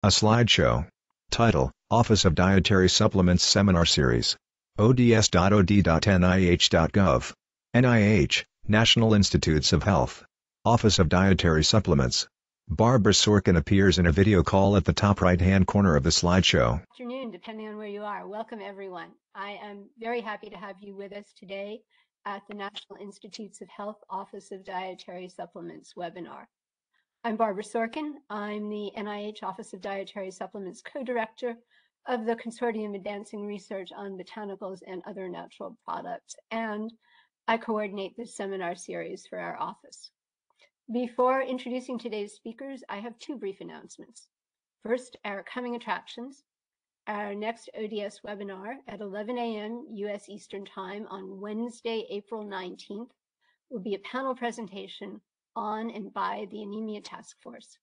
A slideshow. Title: Office of Dietary Supplements Seminar Series. ods.od.nih.gov. NIH, National Institutes of Health. Office of Dietary Supplements. Barbara Sorkin appears in a video call at the top right-hand corner of the slideshow. Afternoon, depending on where you are. Welcome, everyone. I am very happy to have you with us today at the National Institutes of Health Office of Dietary Supplements webinar. I'm Barbara Sorkin. I'm the NIH Office of Dietary Supplements co-director of the Consortium Advancing Research on Botanicals and Other Natural Products, and I coordinate this seminar series for our office. Before introducing today's speakers, I have two brief announcements. First, our coming attractions. Our next ODS webinar at 11 a.m. U.S. Eastern Time on Wednesday, April 19th, will be a panel presentation on and by the Anemia Task Force.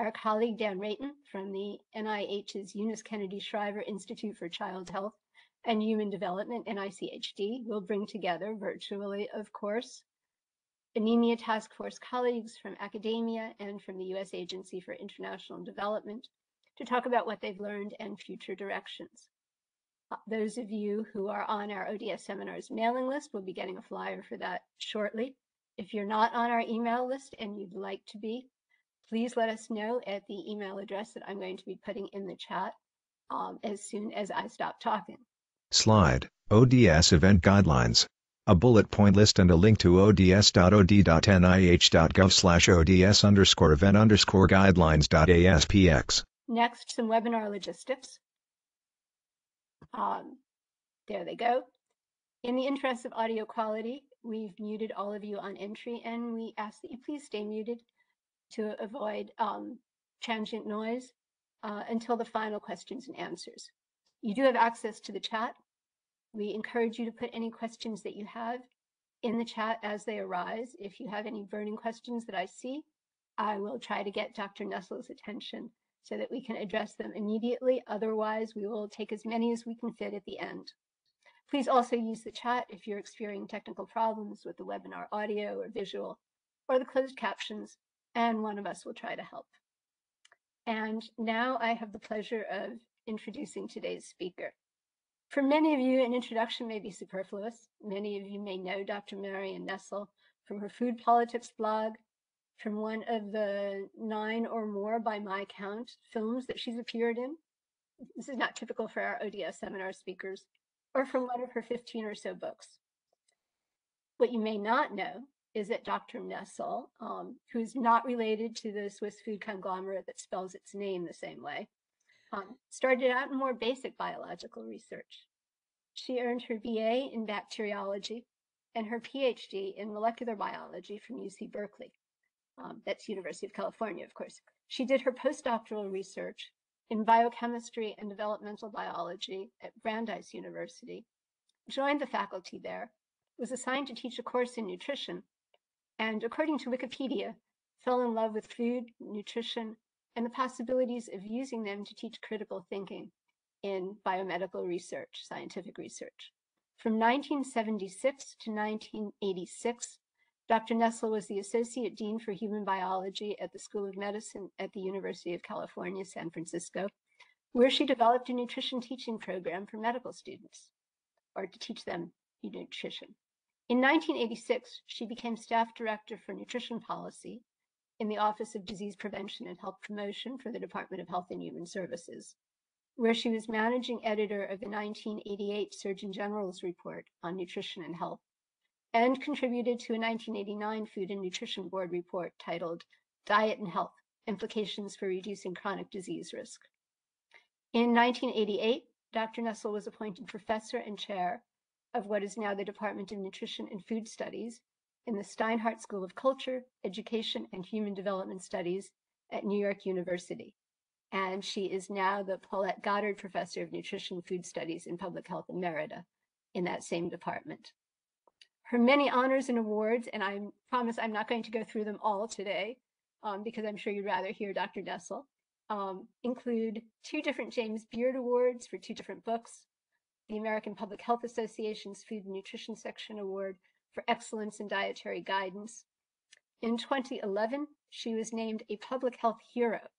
Our colleague Dan Rayton from the NIH's Eunice Kennedy Shriver Institute for Child Health and Human Development, NICHD, will bring together, virtually of course, Anemia Task Force colleagues from academia and from the U.S. Agency for International Development to talk about what they've learned and future directions. Those of you who are on our ODS seminars mailing list will be getting a flyer for that shortly. If you're not on our email list and you'd like to be, please let us know at the email address that I'm going to be putting in the chat as soon as I stop talking. Slide: ODS Event Guidelines. A bullet point list and a link to ods.od.nih.gov/event_guidelines.aspx. Next, some webinar logistics. There they go. In the interest of audio quality, we've muted all of you on entry, and we ask that you please stay muted to avoid transient noise until the final questions and answers. You do have access to the chat. We encourage you to put any questions that you have in the chat as they arise. If you have any burning questions that I see, I will try to get Dr. Nestle's attention so that we can address them immediately. Otherwise, we will take as many as we can fit at the end. Please also use the chat if you're experiencing technical problems with the webinar audio or visual or the closed captions, and one of us will try to help. And now I have the pleasure of introducing today's speaker. For many of you, an introduction may be superfluous. Many of you may know Dr. Marion Nestle from her Food Politics blog, from one of the 9 or more, by my count, films that she's appeared in. This is not typical for our ODS seminar speakers, or from one of her 15 or so books. What you may not know is that Dr. Nestle, who is not related to the Swiss food conglomerate that spells its name the same way, started out in more basic biological research. She earned her BA in bacteriology and her Ph.D. in molecular biology from UC Berkeley. That's University of California, of course. She did her postdoctoral research in biochemistry and developmental biology at Brandeis University, joined the faculty there, was assigned to teach a course in nutrition, and according to Wikipedia, fell in love with food, nutrition, and the possibilities of using them to teach critical thinking in biomedical research, scientific research. From 1976 to 1986, Dr. Nestle was the Associate Dean for Human Biology at the School of Medicine at the University of California, San Francisco, where she developed a nutrition teaching program for medical students, or to teach them nutrition. In 1986, she became staff director for nutrition policy in the Office of Disease Prevention and Health Promotion for the Department of Health and Human Services, where she was managing editor of the 1988 Surgeon General's report on nutrition and health, and contributed to a 1989 Food and Nutrition Board report titled Diet and Health: Implications for Reducing Chronic Disease Risk. In 1988, Dr. Nestle was appointed professor and chair of what is now the Department of Nutrition and Food Studies in the Steinhardt School of Culture, Education, and Human Development Studies at New York University. And she is now the Paulette Goddard Professor of Nutrition Food Studies in Public Health Emerita in that same department. Her many honors and awards, and I promise I'm not going to go through them all today because I'm sure you'd rather hear Dr. Nestle, include 2 different James Beard Awards for 2 different books, the American Public Health Association's Food and Nutrition Section Award for Excellence in Dietary Guidance. In 2011, she was named a Public Health Hero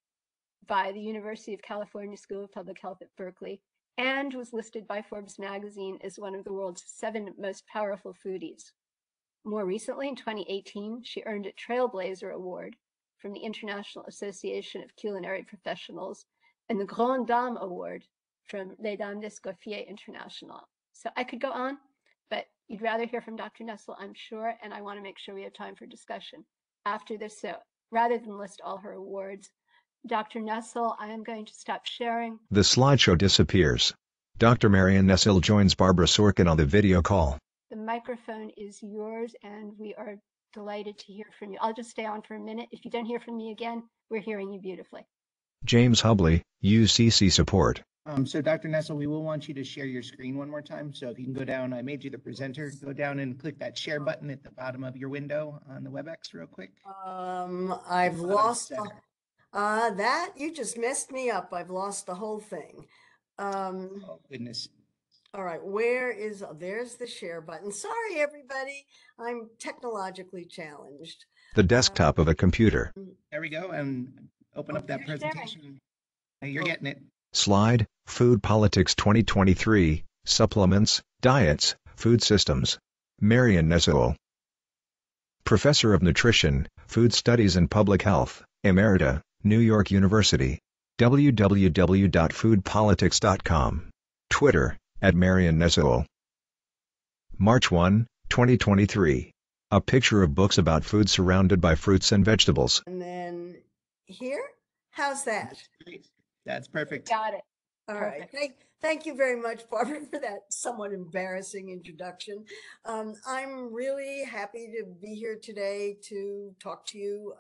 by the University of California School of Public Health at Berkeley and was listed by Forbes magazine as one of the world's 7 most powerful foodies. More recently, in 2018, she earned a Trailblazer Award from the International Association of Culinary Professionals and the Grande Dame Award from Les Dames d'Escoffier International. So I could go on, but you'd rather hear from Dr. Nestle, I'm sure, and I want to make sure we have time for discussion after this. So rather than list all her awards, Dr. Nestle, I am going to stop sharing. The slideshow disappears. Dr. Marion Nestle joins Barbara Sorkin on the video call. The microphone is yours, and we are delighted to hear from you. I'll just stay on for a minute. If you don't hear from me again, we're hearing you beautifully. James Hubley, UCC support. So Dr. Nestle, we will want you to share your screen one more time. So if you can go down, I made you the presenter, go down and click that share button at the bottom of your window on the WebEx real quick. I've lost that. You just messed me up. I've lost the whole thing. Oh, goodness. All right, there's the share button. Sorry, everybody. I'm technologically challenged. The desktop of a computer. There we go. And open up that presentation. Hey, you're getting it. Slide, Food Politics 2023, Supplements, Diets, Food Systems. Marion Nestle. Professor of Nutrition, Food Studies and Public Health, Emerita, New York University. www.foodpolitics.com. Twitter, @Marion Nestle. March 1, 2023. A picture of books about food surrounded by fruits and vegetables. And then here, how's that? That's perfect. Got it. All Perfect. right. Thank you very much, Barbara, for that somewhat embarrassing introduction. I'm really happy to be here today to talk to you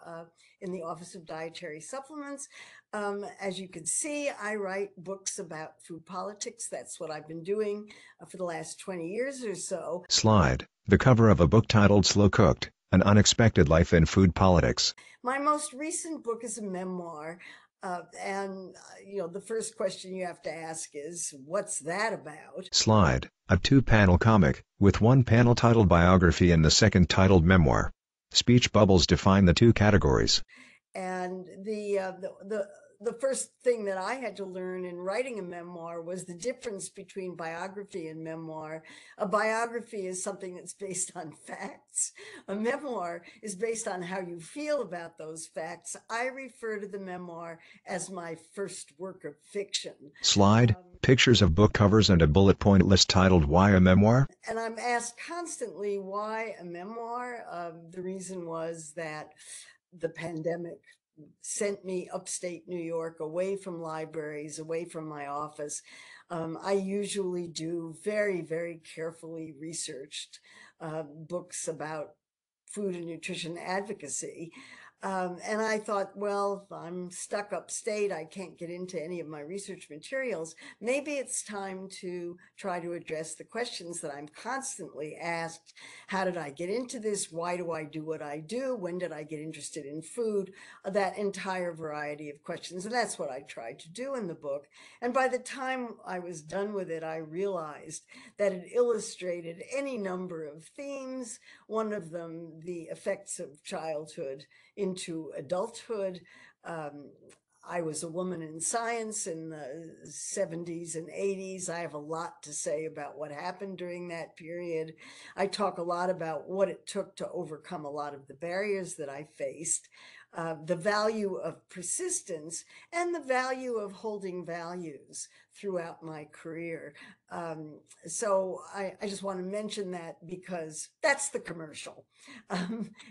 in the Office of Dietary Supplements. As you can see, I write books about food politics. That's what I've been doing for the last 20 years or so. Slide, the cover of a book titled Slow Cooked, An Unexpected Life in Food Politics. My most recent book is a memoir. The first question you have to ask is, what's that about? Slide, a 2-panel comic, with one panel titled Biography and the second titled Memoir. Speech bubbles define the two categories. And the first thing that I had to learn in writing a memoir was the difference between biography and memoir. A biography is something that's based on facts. A memoir is based on how you feel about those facts. I refer to the memoir as my first work of fiction. Slide, pictures of book covers and a bullet point list titled Why a Memoir? And I'm asked constantly, why a memoir? The reason was that the pandemic sent me upstate New York, away from libraries, away from my office. I usually do very, very carefully researched books about food and nutrition advocacy. And I thought, well, I'm stuck upstate. I can't get into any of my research materials. Maybe it's time to try to address the questions that I'm constantly asked. How did I get into this? Why do I do what I do? When did I get interested in food? That entire variety of questions. And that's what I tried to do in the book. And by the time I was done with it, I realized that it illustrated any number of themes. One of them, the effects of childhood into adulthood. I was a woman in science in the 70s and 80s. I have a lot to say about what happened during that period. I talk a lot about what it took to overcome a lot of the barriers that I faced, the value of persistence, and the value of holding values throughout my career. So I just want to mention that because that's the commercial.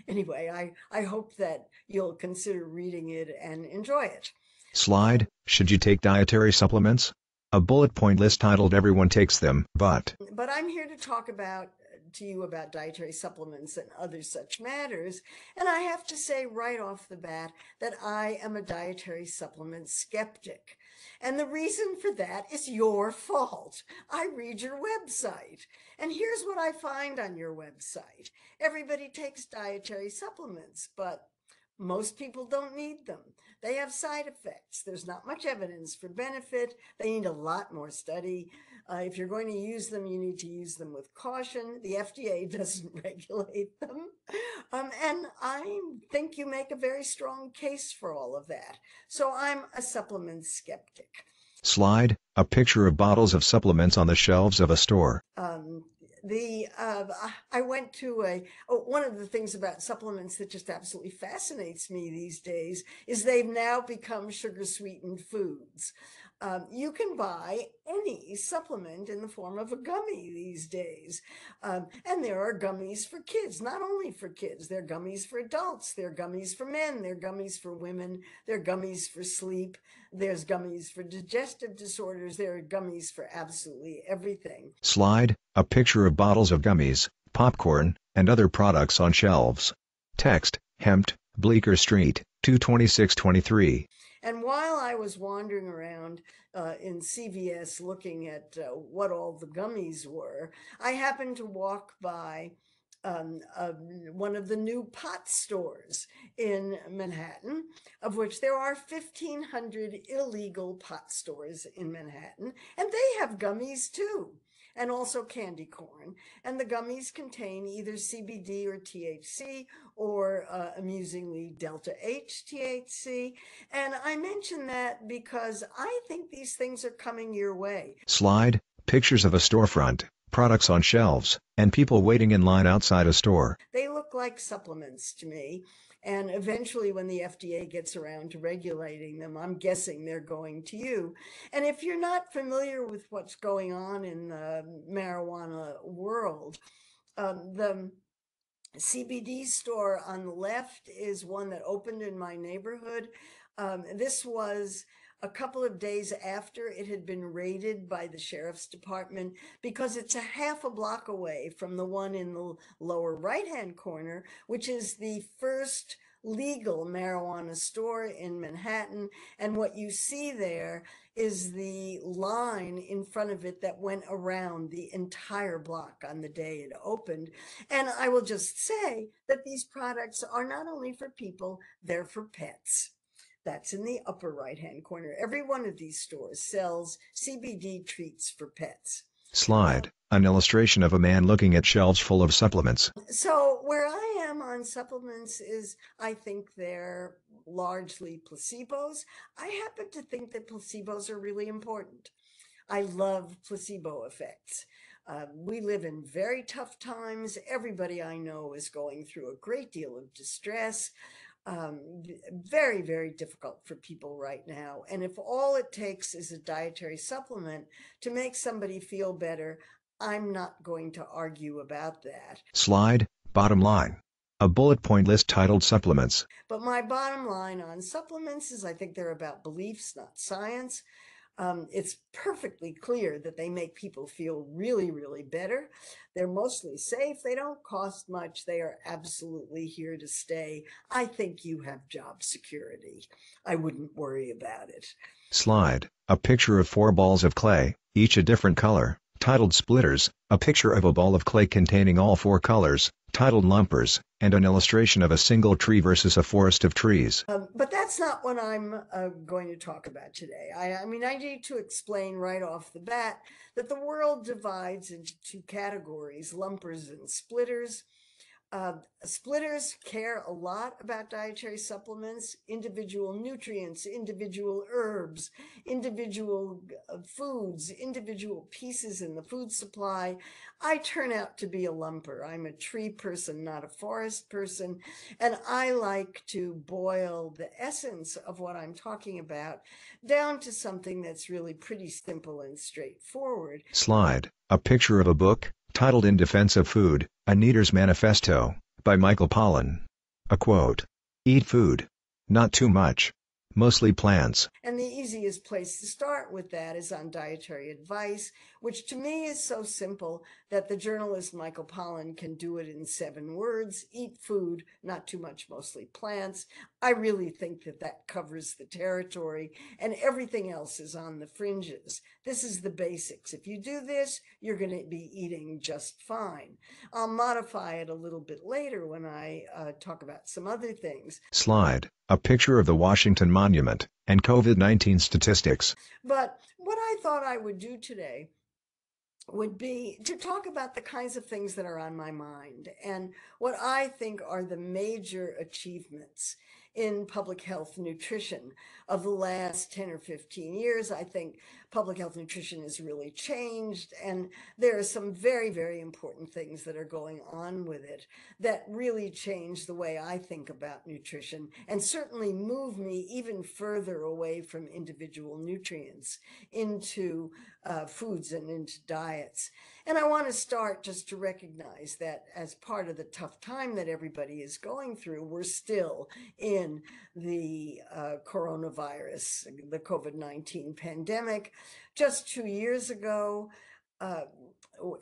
Anyway, I hope that you'll consider reading it and enjoy it. Slide, should you take dietary supplements? A bullet point list titled Everyone Takes Them, But I'm here to talk to you about dietary supplements and other such matters. And I have to say right off the bat that I am a dietary supplement skeptic. And the reason for that is your fault. I read your website. And here's what I find on your website. Everybody takes dietary supplements, but Most people don't need them. They have side effects. There's not much evidence for benefit. They need a lot more study. If you're going to use them, you need to use them with caution. The FDA doesn't regulate them. And I think you make a very strong case for all of that. So I'm a supplement skeptic. Slide, a picture of bottles of supplements on the shelves of a store. I went to one of the things about supplements that just absolutely fascinates me these days is they've now become sugar sweetened foods. You can buy any supplement in the form of a gummy these days. And there are gummies for kids, not only for kids, there are gummies for adults, there are gummies for men, there are gummies for women, there are gummies for sleep, there's gummies for digestive disorders, there are gummies for absolutely everything. Slide, a picture of bottles of gummies, popcorn, and other products on shelves. Text, Hempt, Bleecker Street, 22623. And while I was wandering around in CVS looking at what all the gummies were, I happened to walk by one of the new pot stores in Manhattan, of which there are 1,500 illegal pot stores in Manhattan, and they have gummies too, and also candy corn. And the gummies contain either CBD or THC, or amusingly Delta H THC. And I mention that because I think these things are coming your way. Slide, pictures of a storefront, products on shelves, and people waiting in line outside a store. They look like supplements to me. And eventually, when the FDA gets around to regulating them, I'm guessing they're going to you. And if you're not familiar with what's going on in the marijuana world, the CBD store on the left is one that opened in my neighborhood. This was a couple of days after it had been raided by the sheriff's department, because it's a half a block away from the one in the lower right-hand corner, which is the first legal marijuana store in Manhattan. And what you see there is the line in front of it that went around the entire block on the day it opened. And I will just say that these products are not only for people, they're for pets. That's in the upper right-hand corner. Every one of these stores sells CBD treats for pets. Slide, an illustration of a man looking at shelves full of supplements. So where I am on supplements is I think they're largely placebos. I happen to think that placebos are really important. I love placebo effects. We live in very tough times. Everybody I know is going through a great deal of distress. Very, very difficult for people right now. And if all it takes is a dietary supplement to make somebody feel better, I'm not going to argue about that. Slide, bottom line. A bullet point list titled Supplements. But my bottom line on supplements is I think they're about beliefs, not science. It's perfectly clear that they make people feel really, really better. They're mostly safe. They don't cost much. They are absolutely here to stay. I think you have job security. I wouldn't worry about it. Slide, a picture of 4 balls of clay, each a different color, titled Splitters, a picture of a ball of clay containing all 4 colors, titled Lumpers, and an illustration of a single tree versus a forest of trees. But that's not what I'm going to talk about today. I mean, I need to explain right off the bat that the world divides into 2 categories, lumpers and splitters. Splitters care a lot about dietary supplements, individual nutrients, individual herbs, individual foods, individual pieces in the food supply. I turn out to be a lumper. I'm a tree person, not a forest person. And I like to boil the essence of what I'm talking about down to something that's really pretty simple and straightforward. Slide, a picture of a book, titled In Defense of Food, A Eater's Manifesto, by Michael Pollan. A quote. Eat food. Not too much. Mostly plants. And the easiest place to start with that is on dietary advice, which to me is so simple that the journalist Michael Pollan can do it in 7 words. Eat food, not too much, mostly plants. I really think that that covers the territory, and everything else is on the fringes. This is the basics. If you do this, you're going to be eating just fine. I'll modify it a little bit later when I talk about some other things. Slide, a picture of the Washington Monument, and COVID-19 statistics. But what I thought I would do today would be to talk about the kinds of things that are on my mind and what I think are the major achievements in public health nutrition of the last 10 or 15 years. I think public health nutrition has really changed, and there are some very, very important things that are going on with it that really change the way I think about nutrition and certainly move me even further away from individual nutrients into foods and into diets. And I want to start just to recognize that as part of the tough time that everybody is going through, we're still in the coronavirus, the COVID-19 pandemic. Just 2 years ago,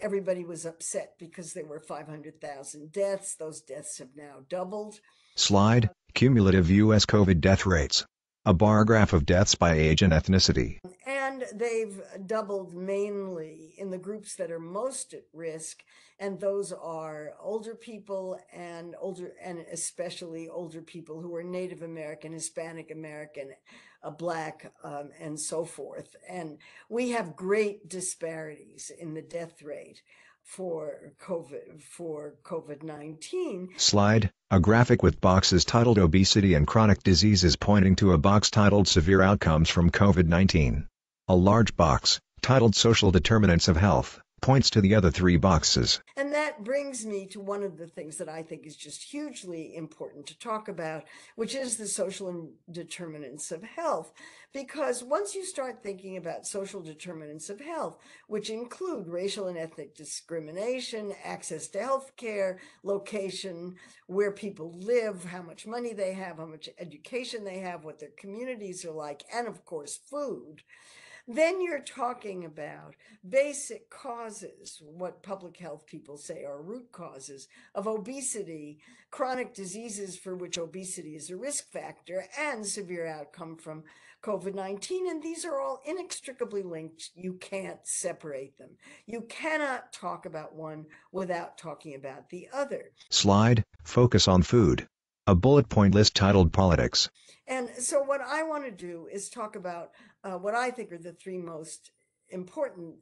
everybody was upset because there were 500,000 deaths. Those deaths have now doubled. Slide, cumulative U.S. COVID death rates. A bar graph of deaths by age and ethnicity. And they've doubled mainly in the groups that are most at risk, and those are older people and especially older people who are Native American, Hispanic American, Black, and so forth. And we have great disparities in the death rate for COVID-19. Slide, a graphic with boxes titled Obesity and Chronic Diseases pointing to a box titled Severe Outcomes from COVID-19. A large box, titled Social Determinants of Health, points to the other three boxes. And that brings me to one of the things that I think is just hugely important to talk about, which is the social determinants of health. Because once you start thinking about social determinants of health, which include racial and ethnic discrimination, access to health care, location, where people live, how much money they have, how much education they have, what their communities are like, and of course, food, then you're talking about basic causes, what public health people say are root causes of obesity, chronic diseases for which obesity is a risk factor, and severe outcome from COVID-19. And these are all inextricably linked. You can't separate them. You cannot talk about one without talking about the other. Slide, focus on food. A bullet point list titled Politics. And so what I want to do is talk about what I think are the three most important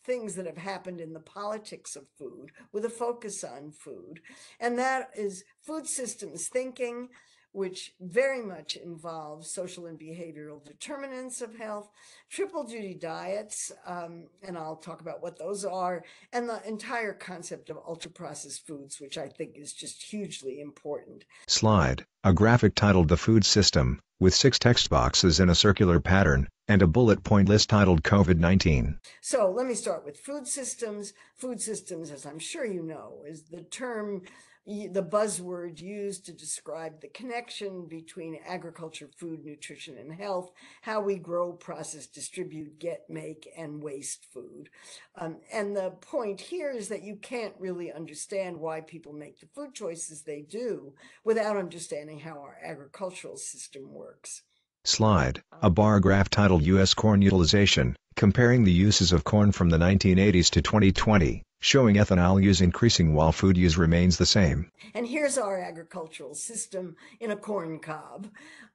things that have happened in the politics of food, with a focus on food. And that is food systems thinking, which very much involves social and behavioral determinants of health, triple duty diets, and I'll talk about what those are, and the entire concept of ultra-processed foods, which I think is just hugely important. Slide, a graphic titled The Food System, with 6 text boxes in a circular pattern, and a bullet point list titled COVID-19. So let me start with food systems. Food systems, as I'm sure you know, is the term, the buzzword used to describe the connection between agriculture, food, nutrition, and health, how we grow, process, distribute, get, make, and waste food. And the point here is that you can't really understand why people make the food choices they do without understanding how our agricultural system works. Slide, a bar graph titled U.S. Corn Utilization, comparing the uses of corn from the 1980s to 2020, showing ethanol use increasing while food use remains the same. And here's our agricultural system in a corn cob.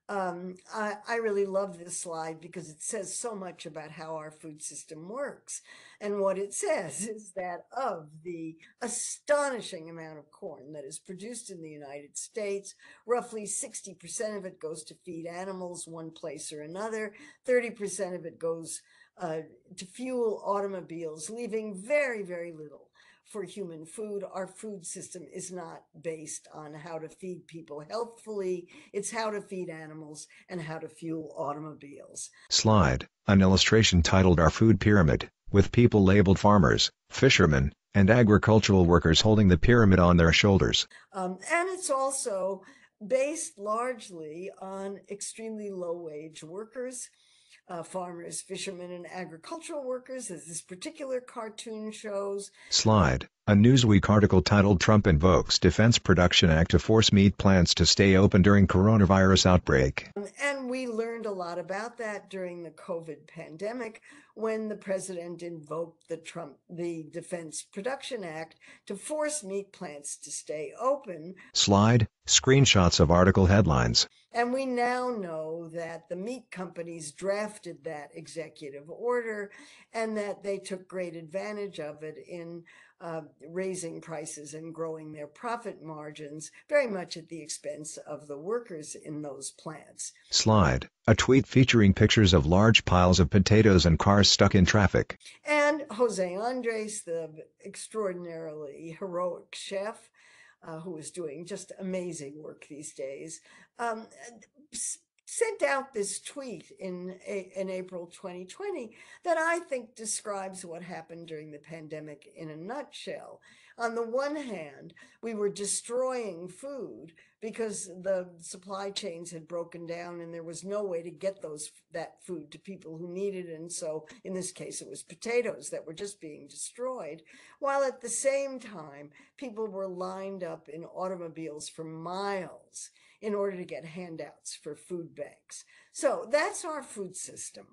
I really love this slide because it says so much about how our food system works. And what it says is that of the astonishing amount of corn that is produced in the United States, roughly 60% of it goes to feed animals one place or another, 30% of it goes to fuel automobiles, leaving very, very little for human food. Our food system is not based on how to feed people healthfully. It's how to feed animals and how to fuel automobiles. Slide, an illustration titled Our Food Pyramid, with people labeled farmers, fishermen, and agricultural workers holding the pyramid on their shoulders. And it's also based largely on extremely low-wage workers. farmers, fishermen, and agricultural workers, as this particular cartoon shows. Slide. A Newsweek article titled Trump invokes Defense Production Act to force meat plants to stay open during coronavirus outbreak. And we learned a lot about that during the COVID pandemic when the president invoked the Defense Production Act to force meat plants to stay open. Slide. Screenshots of article headlines. And we now know that the meat companies drafted that executive order and that they took great advantage of it in raising prices and growing their profit margins, very much at the expense of the workers in those plants. Slide. A tweet featuring pictures of large piles of potatoes and cars stuck in traffic. And Jose Andres, the extraordinarily heroic chef, who is doing just amazing work these days, sent out this tweet in April 2020 that I think describes what happened during the pandemic in a nutshell. On the one hand, we were destroying food because the supply chains had broken down and there was no way to get that food to people who needed it. And so in this case, it was potatoes that were just being destroyed, while at the same time, people were lined up in automobiles for miles in order to get handouts for food banks. So that's our food system.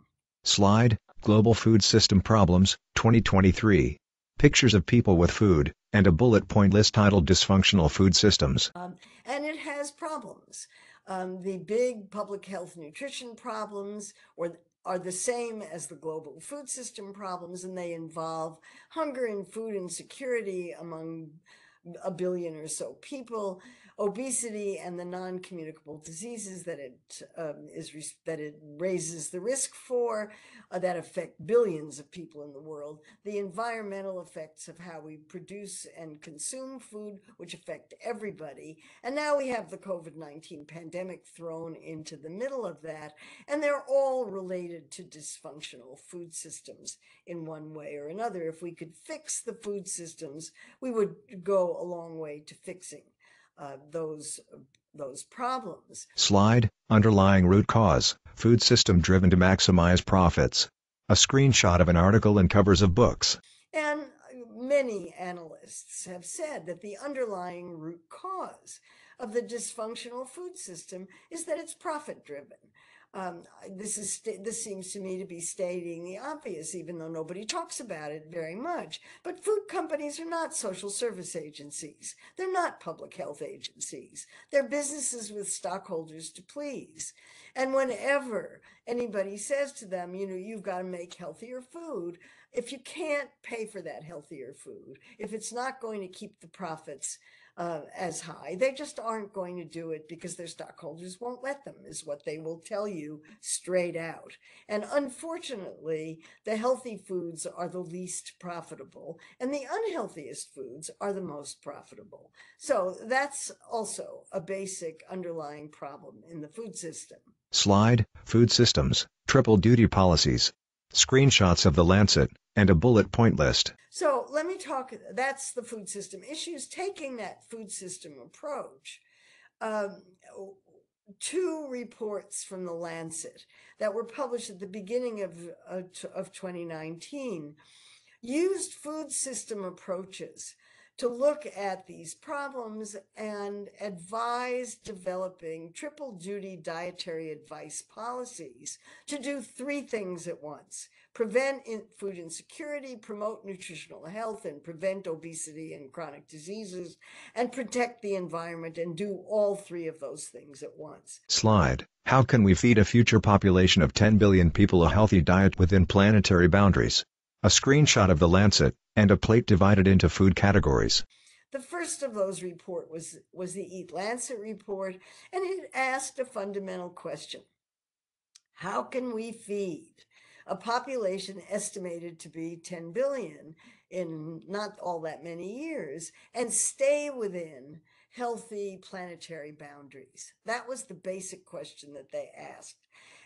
Slide. Global Food System Problems, 2023. Pictures of people with food, and a bullet point list titled Dysfunctional Food Systems. And it has problems. The big public health nutrition problems are the same as the global food system problems, and they involve hunger and food insecurity among a billion or so people, obesity, and the non-communicable diseases that it raises the risk for, that affect billions of people in the world, the environmental effects of how we produce and consume food, which affect everybody, and now we have the COVID-19 pandemic thrown into the middle of that, and they're all related to dysfunctional food systems in one way or another. If we could fix the food systems, we would go a long way to fixing those problems. Slide. Underlying root cause, food system driven to maximize profits. A screenshot of an article and covers of books. And many analysts have said that the underlying root cause of the dysfunctional food system is that it's profit driven. This seems to me to be stating the obvious, even though nobody talks about it very much. But food companies are not social service agencies. They're not public health agencies. They're businesses with stockholders to please. And whenever anybody says to them, you've got to make healthier food, if you can't pay for that healthier food, if it's not going to keep the profits as high, they just aren't going to do it because their stockholders won't let them, is what they will tell you straight out. And unfortunately, the healthy foods are the least profitable and the unhealthiest foods are the most profitable. So that's also a basic underlying problem in the food system. Slide. Food systems, triple duty policies. Screenshots of the Lancet, and a bullet point list. So let me talk, that's the food system issues. Taking that food system approach, 2 reports from the Lancet that were published at the beginning of 2019 used food system approaches to look at these problems and advise developing triple duty dietary advice policies to do 3 things at once: prevent food insecurity, promote nutritional health, and prevent obesity and chronic diseases, and protect the environment, and do all 3 of those things at once. Slide. How can we feed a future population of 10 billion people a healthy diet within planetary boundaries? A screenshot of the Lancet, and a plate divided into food categories. The first of those report was the Eat Lancet report, and it asked a fundamental question. How can we feed a population estimated to be 10 billion in not all that many years and stay within healthy planetary boundaries? That was the basic question that they asked.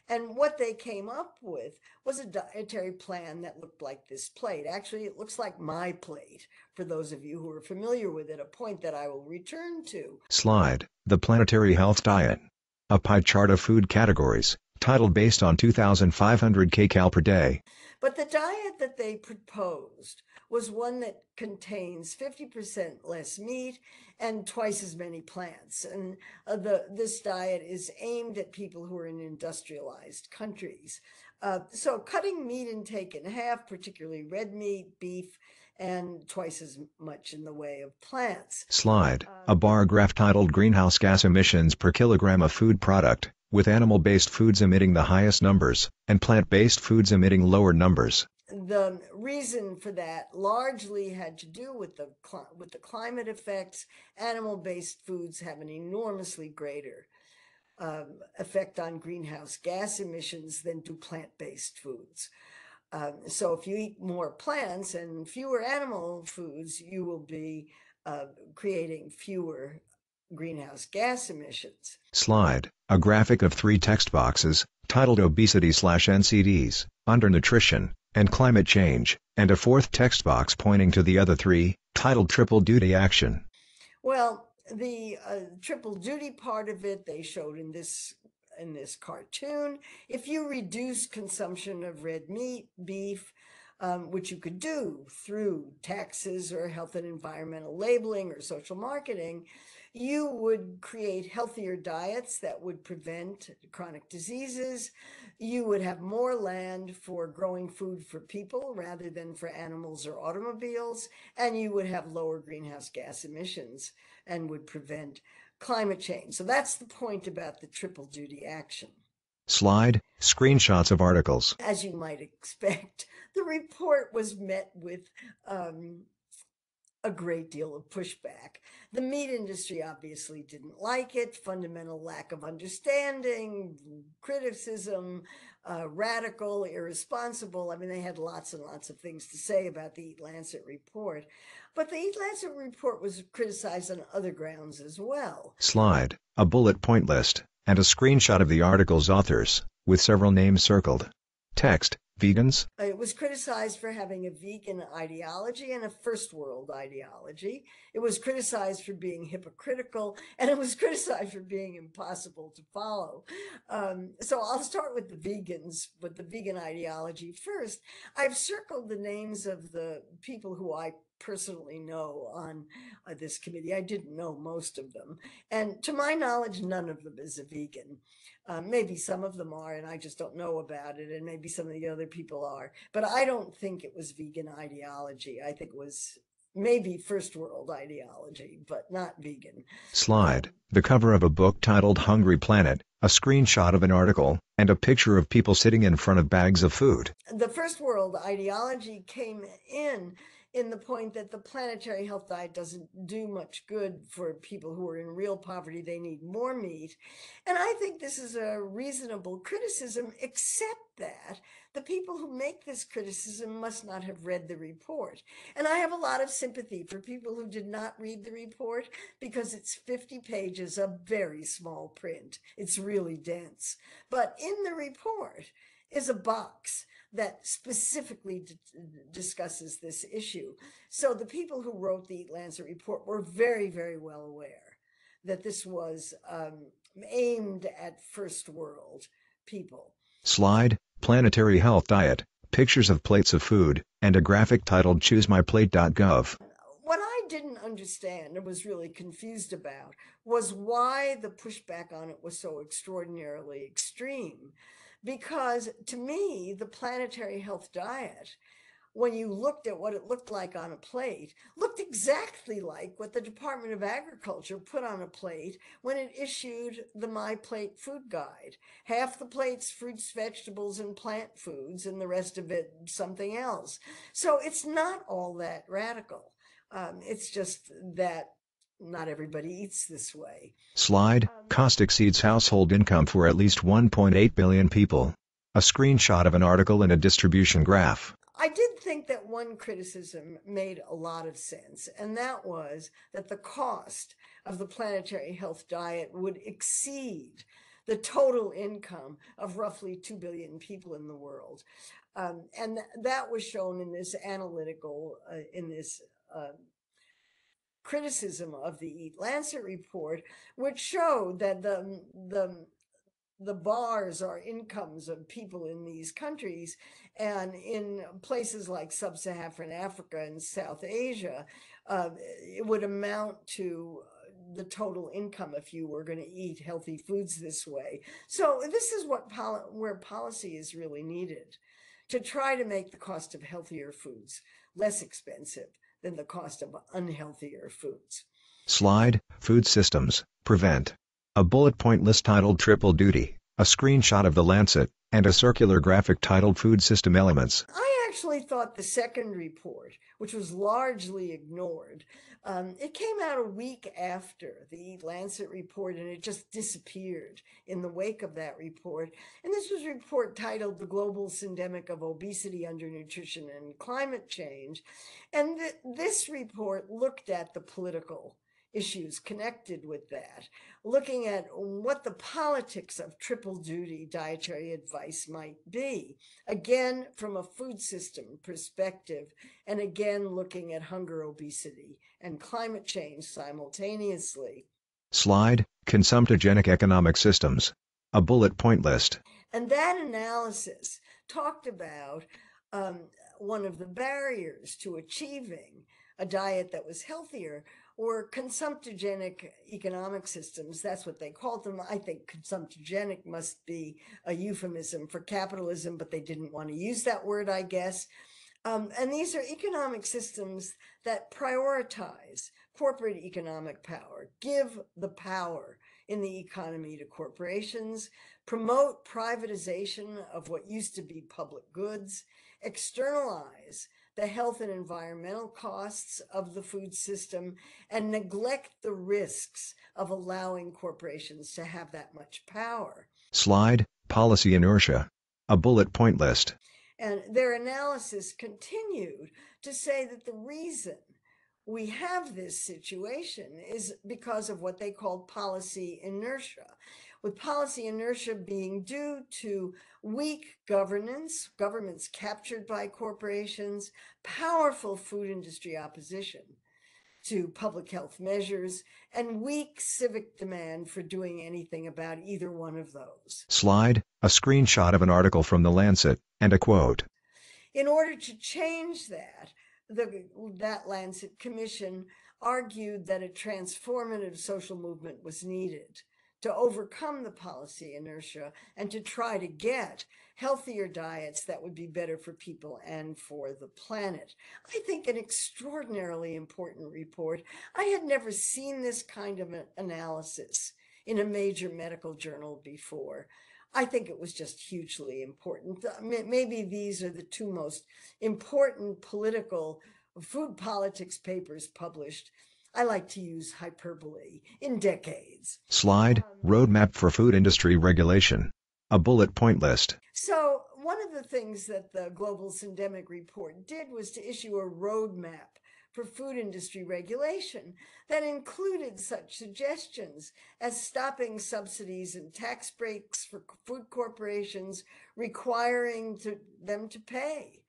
And what they came up with was a dietary plan that looked like this plate. Actually, it looks like my plate, for those of you who are familiar with it, a point that I will return to. Slide. The Planetary Health Diet. A pie chart of food categories, titled based on 2,500 kcal per day. But the diet that they proposed was one that contains 50% less meat and twice as many plants. And this diet is aimed at people who are in industrialized countries. So cutting meat intake in half, particularly red meat, beef, and twice as much in the way of plants. Slide, a bar graph titled Greenhouse Gas Emissions per Kilogram of Food Product, with animal-based foods emitting the highest numbers, and plant-based foods emitting lower numbers. The reason for that largely had to do with the climate effects. Animal-based foods have an enormously greater effect on greenhouse gas emissions than do plant-based foods. So if you eat more plants and fewer animal foods, you will be creating fewer greenhouse gas emissions. Slide, a graphic of 3 text boxes, titled Obesity/NCDs, Undernutrition, and Climate Change, and a 4th text box pointing to the other 3, titled Triple Duty Action. Well, the triple duty part of it, they showed in this cartoon. If you reduce consumption of red meat, beef, which you could do through taxes or health and environmental labeling or social marketing, you would create healthier diets that would prevent chronic diseases. You would have more land for growing food for people rather than for animals or automobiles, and you would have lower greenhouse gas emissions and would prevent climate change. So that's the point about the triple duty action. Slide, screenshots of articles. As you might expect, the report was met with a great deal of pushback. The meat industry obviously didn't like it, fundamental lack of understanding, criticism, radical, irresponsible. I mean, they had lots and lots of things to say about the Eat Lancet report. But the Eat Lancet report was criticized on other grounds as well. Slide, a bullet point list, and a screenshot of the article's authors, with several names circled. Text, vegans. It was criticized for having a vegan ideology and a first world ideology. It was criticized for being hypocritical, and it was criticized for being impossible to follow. So I'll start with the vegans, with the vegan ideology first. I've circled the names of the people who I personally know on this committee. I didn't know most of them. And to my knowledge, none of them is a vegan. Maybe some of them are, and I just don't know about it, and maybe some of the other people are. But I don't think it was vegan ideology. I think it was maybe first world ideology, but not vegan. Slide, the cover of a book titled Hungry Planet, a screenshot of an article, and a picture of people sitting in front of bags of food. The first world ideology came in the point that the planetary health diet doesn't do much good for people who are in real poverty. They need more meat. And I think this is a reasonable criticism, except that the people who make this criticism must not have read the report. And I have a lot of sympathy for people who did not read the report, because it's 50 pages of very small print. It's really dense. But in the report is a box that specifically discusses this issue. So the people who wrote the Eat Lancet report were very, very well aware that this was aimed at first world people. Slide, Planetary Health Diet, pictures of plates of food, and a graphic titled ChooseMyPlate.gov. What I didn't understand and was really confused about was why the pushback on it was so extraordinarily extreme. Because to me, the planetary health diet, when you looked at what it looked like on a plate, looked exactly like what the Department of Agriculture put on a plate when it issued the My Plate food guide. Half the plate's fruits, vegetables, and plant foods, and the rest of it something else. So it's not all that radical. It's just that not everybody eats this way. Slide, cost exceeds household income for at least 1.8 billion people. A screenshot of an article and a distribution graph. I did think that one criticism made a lot of sense, and that was that the cost of the planetary health diet would exceed the total income of roughly 2 billion people in the world. And that was shown in this analytical, criticism of the Eat Lancet report, which showed that the the bars are incomes of people in these countries. And in places like sub-Saharan Africa and South Asia, it would amount to the total income if you were going to eat healthy foods this way. So this is where policy is really needed, to try to make the cost of healthier foods less expensive than the cost of unhealthier foods. Slide, Food Systems, Prevent. A bullet point list titled Triple Duty, a screenshot of the Lancet, and a circular graphic titled Food System Elements. I actually thought the second report, which was largely ignored, it came out a week after the Lancet report, and it just disappeared in the wake of that report. And this was a report titled The Global Syndemic of Obesity, Undernutrition, and Climate Change. And this report looked at the political issues connected with that, looking at what the politics of triple duty dietary advice might be, again from a food system perspective, and again looking at hunger, obesity, and climate change simultaneously. Slide, Consumptogenic Economic Systems. A bullet point list. And that analysis talked about one of the barriers to achieving a diet that was healthier were consumptogenic economic systems. That's what they called them. I think consumptogenic must be a euphemism for capitalism, but they didn't want to use that word, I guess. And these are economic systems that prioritize corporate economic power, give the power in the economy to corporations, promote privatization of what used to be public goods, externalize the health and environmental costs of the food system, and neglect the risks of allowing corporations to have that much power. Slide, Policy Inertia. A bullet point list. And their analysis continued to say that the reason we have this situation is because of what they called policy inertia, with policy inertia being due to weak governance, governments captured by corporations, powerful food industry opposition to public health measures, and weak civic demand for doing anything about either one of those. Slide, a screenshot of an article from The Lancet, and a quote. In order to change that, that Lancet Commission argued that a transformative social movement was needed to overcome the policy inertia and to try to get healthier diets that would be better for people and for the planet. I think an extraordinarily important report. I had never seen this kind of an analysis in a major medical journal before. I think it was just hugely important. Maybe these are the two most important political food politics papers published. I like to use hyperbole, in decades. Slide, Roadmap for Food Industry Regulation. A bullet point list. So one of the things that the Global Syndemic Report did was to issue a roadmap for food industry regulation that included such suggestions as stopping subsidies and tax breaks for food corporations, requiring them to pay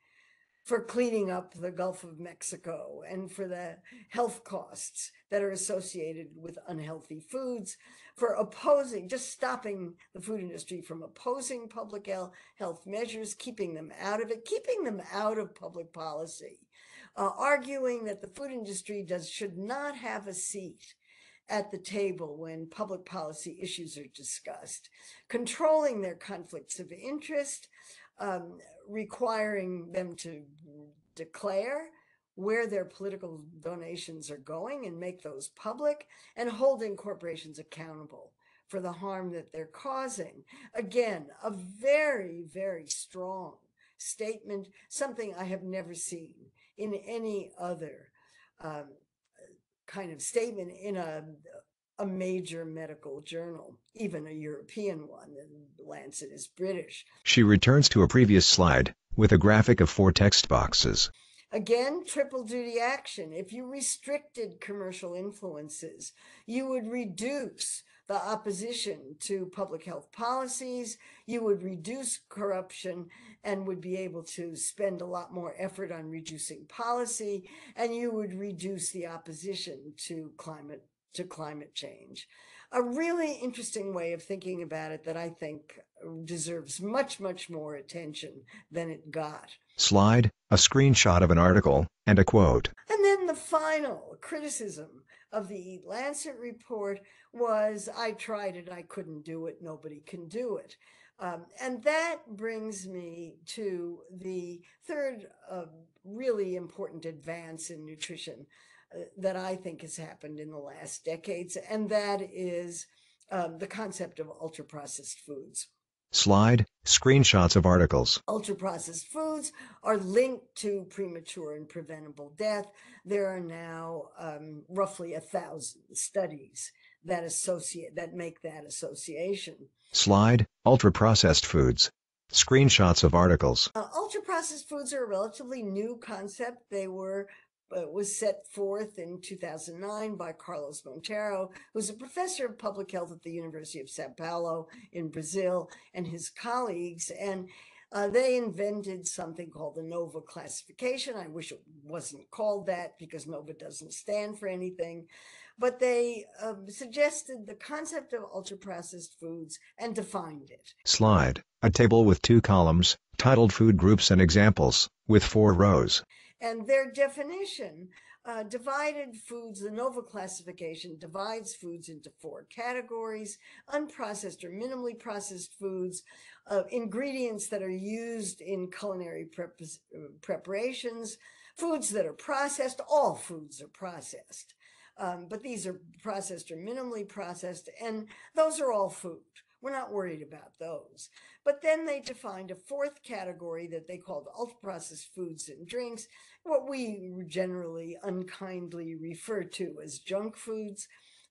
for cleaning up the Gulf of Mexico and for the health costs that are associated with unhealthy foods, for just stopping the food industry from opposing public health measures, keeping them out of it, keeping them out of public policy, arguing that the food industry should not have a seat at the table when public policy issues are discussed, controlling their conflicts of interest, requiring them to declare where their political donations are going and make those public, and holding corporations accountable for the harm that they're causing. Again, a very, very strong statement, something I have never seen in any other kind of statement in a major medical journal, even a European one. The Lancet is British. She returns to a previous slide, with a graphic of 4 text boxes. Again, triple duty action. If you restricted commercial influences, you would reduce the opposition to public health policies, you would reduce corruption and would be able to spend a lot more effort on reducing policy, and you would reduce the opposition to climate change. a really interesting way of thinking about it that I think deserves much, much more attention than it got. Slide, a screenshot of an article, and a quote. And then the final criticism of the Eat Lancet report was, I tried it, I couldn't do it, nobody can do it. And that brings me to the third really important advance in nutrition that I think has happened in the last decades, and that is the concept of ultra-processed foods. Slide, screenshots of articles. Ultra-processed foods are linked to premature and preventable death. There are now roughly 1,000 studies that make that association. Slide, ultra-processed foods. Screenshots of articles. Ultra-processed foods are a relatively new concept. They was set forth in 2009 by Carlos Monteiro, who's a professor of public health at the University of Sao Paulo in Brazil, and his colleagues. And they invented something called the NOVA classification. I wish it wasn't called that because NOVA doesn't stand for anything. But they suggested the concept of ultra-processed foods and defined it. Slide, a table with 2 columns, titled Food Groups and Examples, with 4 rows. And their definition divided foods, the NOVA classification divides foods into 4 categories: unprocessed or minimally processed foods, ingredients that are used in culinary preparations, foods that are processed. All foods are processed, but these are processed or minimally processed, and those are all food. We're not worried about those. But then they defined a 4th category that they called ultra-processed foods and drinks, what we generally unkindly refer to as junk foods,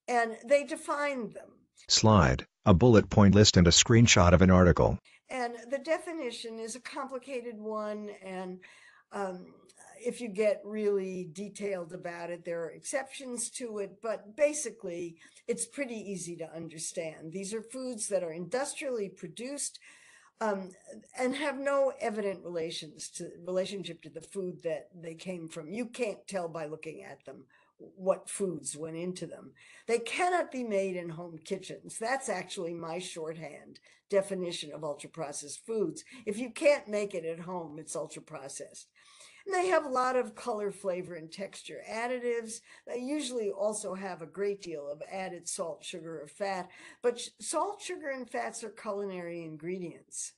and they defined them. Slide, a bullet point list and a screenshot of an article. And the definition is a complicated one, and if you get really detailed about it, there are exceptions to it, but basically it's pretty easy to understand. These are foods that are industrially produced and have no evident relationship to the food that they came from. You can't tell by looking at them what foods went into them. They cannot be made in home kitchens. That's actually my shorthand definition of ultra-processed foods. If you can't make it at home, it's ultra-processed. And they have a lot of color, flavor, and texture additives. They usually also have a great deal of added salt, sugar, or fat, but salt, sugar, and fats are culinary ingredients.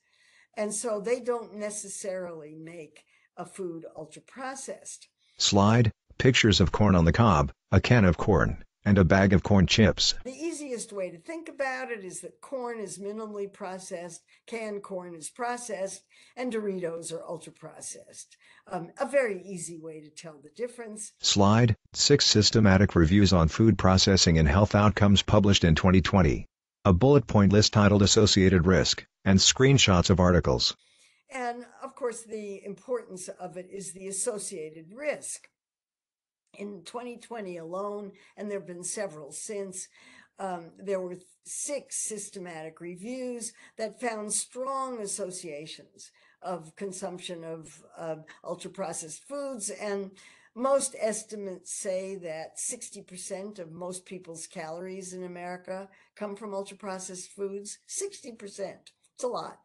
And so they don't necessarily make a food ultra-processed. Slide, pictures of corn on the cob, a can of corn, and a bag of corn chips. The easiest way to think about it is that corn is minimally processed, canned corn is processed, and Doritos are ultra-processed. A very easy way to tell the difference. Slide, 6 systematic reviews on food processing and health outcomes published in 2020. A bullet point list titled Associated Risk, and screenshots of articles. And of course, the importance of it is the associated risk. In 2020 alone, and there have been several since, there were 6 systematic reviews that found strong associations of consumption of ultra-processed foods, and most estimates say that 60% of most people's calories in America come from ultra-processed foods. 60%, it's a lot.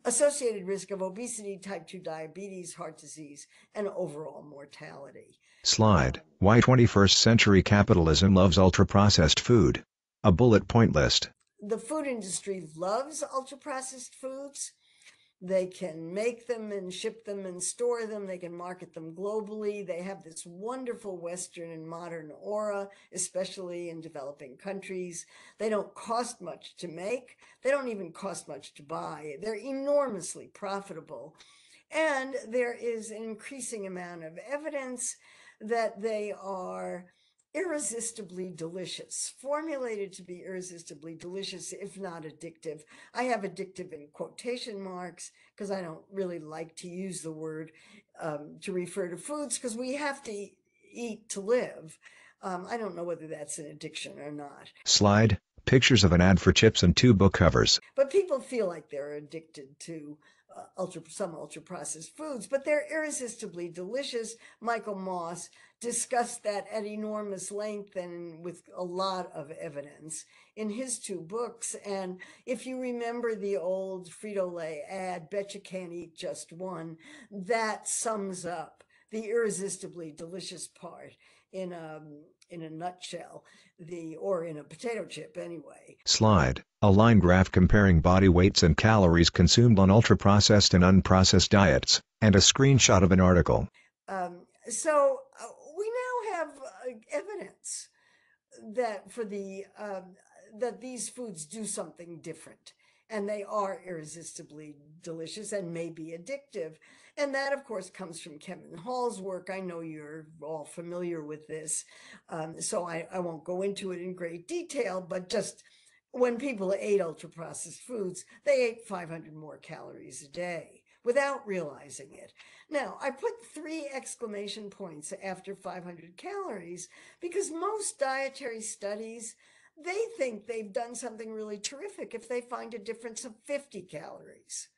Associated risk of obesity, type 2 diabetes, heart disease, and overall mortality. Slide, why 21st century capitalism loves ultra-processed food. A bullet point list. The food industry loves ultra-processed foods. They can make them and ship them and store them. They can market them globally. They have this wonderful Western and modern aura, especially in developing countries. They don't cost much to make. They don't even cost much to buy. They're enormously profitable. And there is an increasing amount of evidence that they are irresistibly delicious, formulated to be irresistibly delicious, if not addictive. I have addictive in quotation marks because I don't really like to use the word to refer to foods because we have to eat to live. I don't know whether that's an addiction or not. Slide, Pictures of an ad for chips and 2 book covers. But people feel like they're addicted to some ultra-processed foods, but they're irresistibly delicious. Michael Moss discussed that at enormous length and with a lot of evidence in his 2 books. And if you remember the old Frito-Lay ad, "Bet you can't eat just one," that sums up the irresistibly delicious part in a nutshell, or in a potato chip anyway. Slide, a line graph comparing body weights and calories consumed on ultra-processed and unprocessed diets, and a screenshot of an article. So we now have evidence that that these foods do something different, and they are irresistibly delicious and may be addictive. And that, of course, comes from Kevin Hall's work. I know you're all familiar with this, so I won't go into it in great detail, but just when people ate ultra-processed foods, they ate 500 more calories a day without realizing it. Now, I put 3 exclamation points after 500 calories because most dietary studies, they think they've done something really terrific if they find a difference of 50 calories.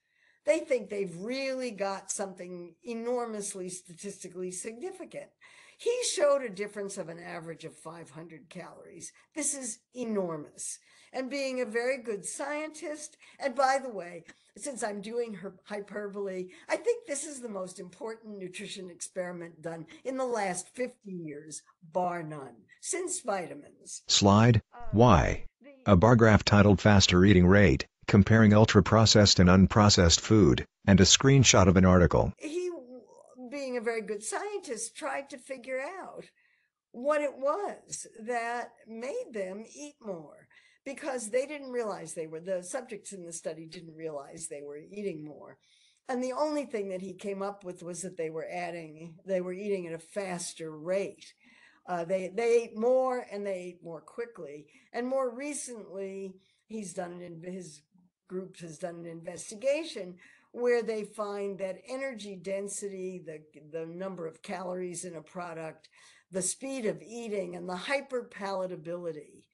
They think they've really got something enormously statistically significant. He showed a difference of an average of 500 calories. This is enormous. And being a very good scientist, and by the way, since I'm doing hyperbole, I think this is the most important nutrition experiment done in the last 50 years, bar none, since vitamins. Slide, Y. A bar graph titled Faster Eating Rate, comparing ultra-processed and unprocessed food, and a screenshot of an article. He, being a very good scientist, tried to figure out what it was that made them eat more, because they didn't realize the subjects in the study didn't realize they were eating more. And the only thing that he came up with was that they were eating at a faster rate. They ate more, and they ate more quickly. And more recently, his group has done an investigation where they find that energy density, the number of calories in a product, the speed of eating, and the hyperpalatability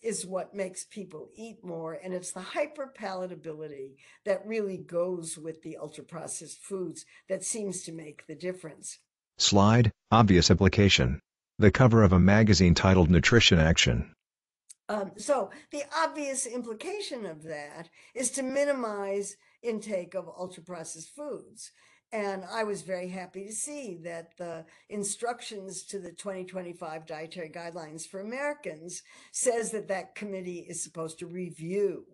is what makes people eat more. And it's the hyperpalatability that really goes with the ultra-processed foods that seems to make the difference. Slide, obvious application. The cover of a magazine titled Nutrition Action. So the obvious implication of that is to minimize intake of ultra-processed foods. And I was very happy to see that the instructions to the 2025 Dietary Guidelines for Americans says that committee is supposed to review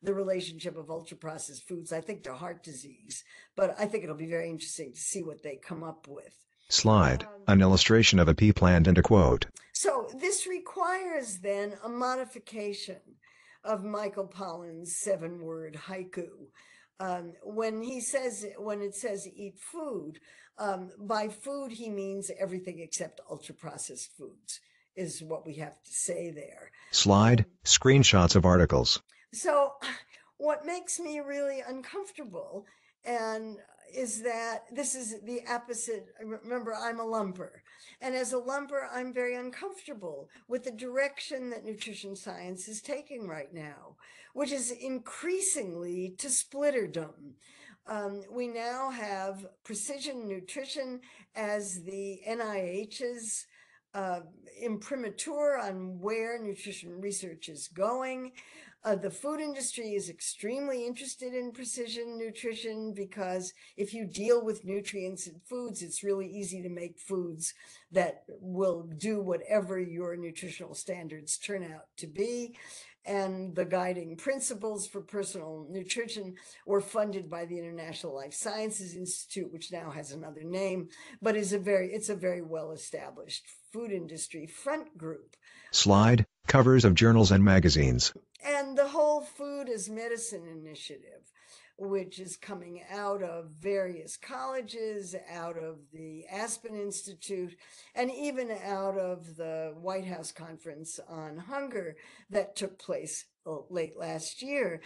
the relationship of ultra-processed foods, I think, to heart disease. But I think it'll be very interesting to see what they come up with. Slide, an illustration of a pea plant and a quote. So this requires then a modification of Michael Pollan's 7-word haiku. When it says eat food, by food he means everything except ultra-processed foods, is what we have to say there. Slide, screenshots of articles. So what makes me really uncomfortable is that this is the opposite. Remember, I'm a lumper. And as a lumper, I'm very uncomfortable with the direction that nutrition science is taking right now, which is increasingly to splitterdom. We now have precision nutrition as the NIH's imprimatur on where nutrition research is going. The food industry is extremely interested in precision nutrition because if you deal with nutrients in foods, it's really easy to make foods that will do whatever your nutritional standards turn out to be. And the guiding principles for personal nutrition were funded by the International Life Sciences Institute, which now has another name, but it's a very well-established food industry front group. Slide, covers of journals and magazines. And the whole Food as Medicine initiative, which is coming out of various colleges, out of the Aspen Institute, and even out of the White House Conference on Hunger that took place late last year.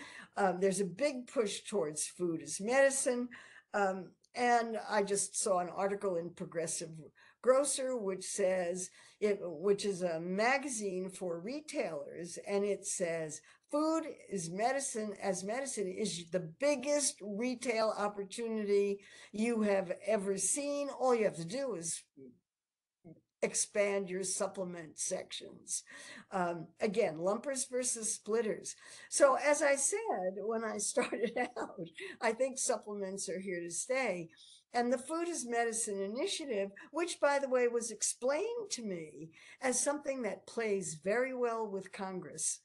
There's a big push towards food as medicine. And I just saw an article in Progressive Grocer, which is a magazine for retailers, and it says food is medicine, as medicine is the biggest retail opportunity you have ever seen. All you have to do is expand your supplement sections. Again, lumpers versus splitters. So as I said, when I started out, I think supplements are here to stay. And the Food is Medicine initiative, which by the way was explained to me as something that plays very well with Congress,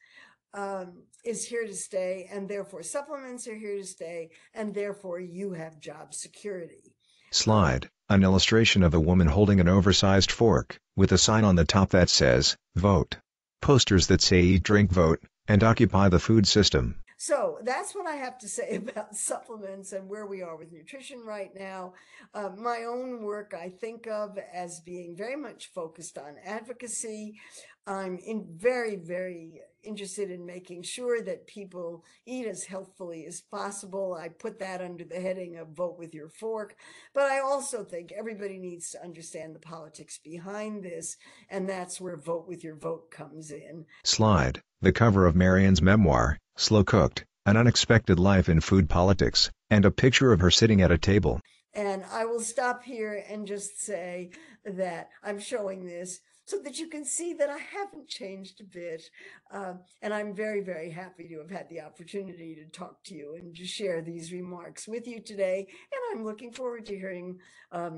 is here to stay, and therefore supplements are here to stay, and therefore you have job security. Slide, an illustration of a woman holding an oversized fork, with a sign on the top that says, "Vote." Posters that say "Eat, Drink, Vote," and occupy the food system. So that's what I have to say about supplements and where we are with nutrition right now. My own work I think of as being very much focused on advocacy. I'm very, very interested in making sure that people eat as healthfully as possible. I put that under the heading of vote with your fork. But I also think everybody needs to understand the politics behind this, and that's where vote with your vote comes in. Slide, the cover of Marion's memoir, Slow Cooked, An Unexpected Life in Food Politics, and a picture of her sitting at a table. And I will stop here and just say that I'm showing this so that you can see that I haven't changed a bit. And I'm very, very happy to have had the opportunity to talk to you and to share these remarks with you today. And I'm looking forward to hearing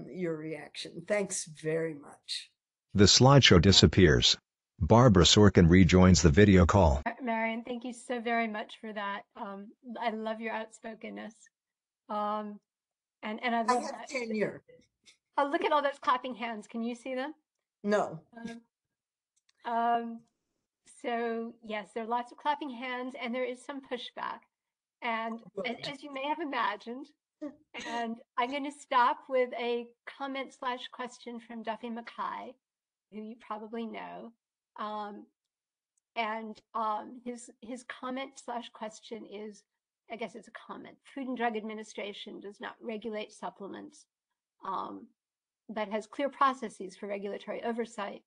your reaction. Thanks very much. The slideshow disappears. Barbara Sorkin rejoins the video call. Marion, thank you so very much for that. I love your outspokenness. And I love I have that. tenure. Oh, look at all those clapping hands. Can you see them? No. So yes, there are lots of clapping hands, and there is some pushback. And as you may have imagined, and I'm going to stop with a comment/question from Duffy Makai, who you probably know. His comment/question is, I guess it's a comment. Food and Drug Administration does not regulate supplements, but has clear processes for regulatory oversight,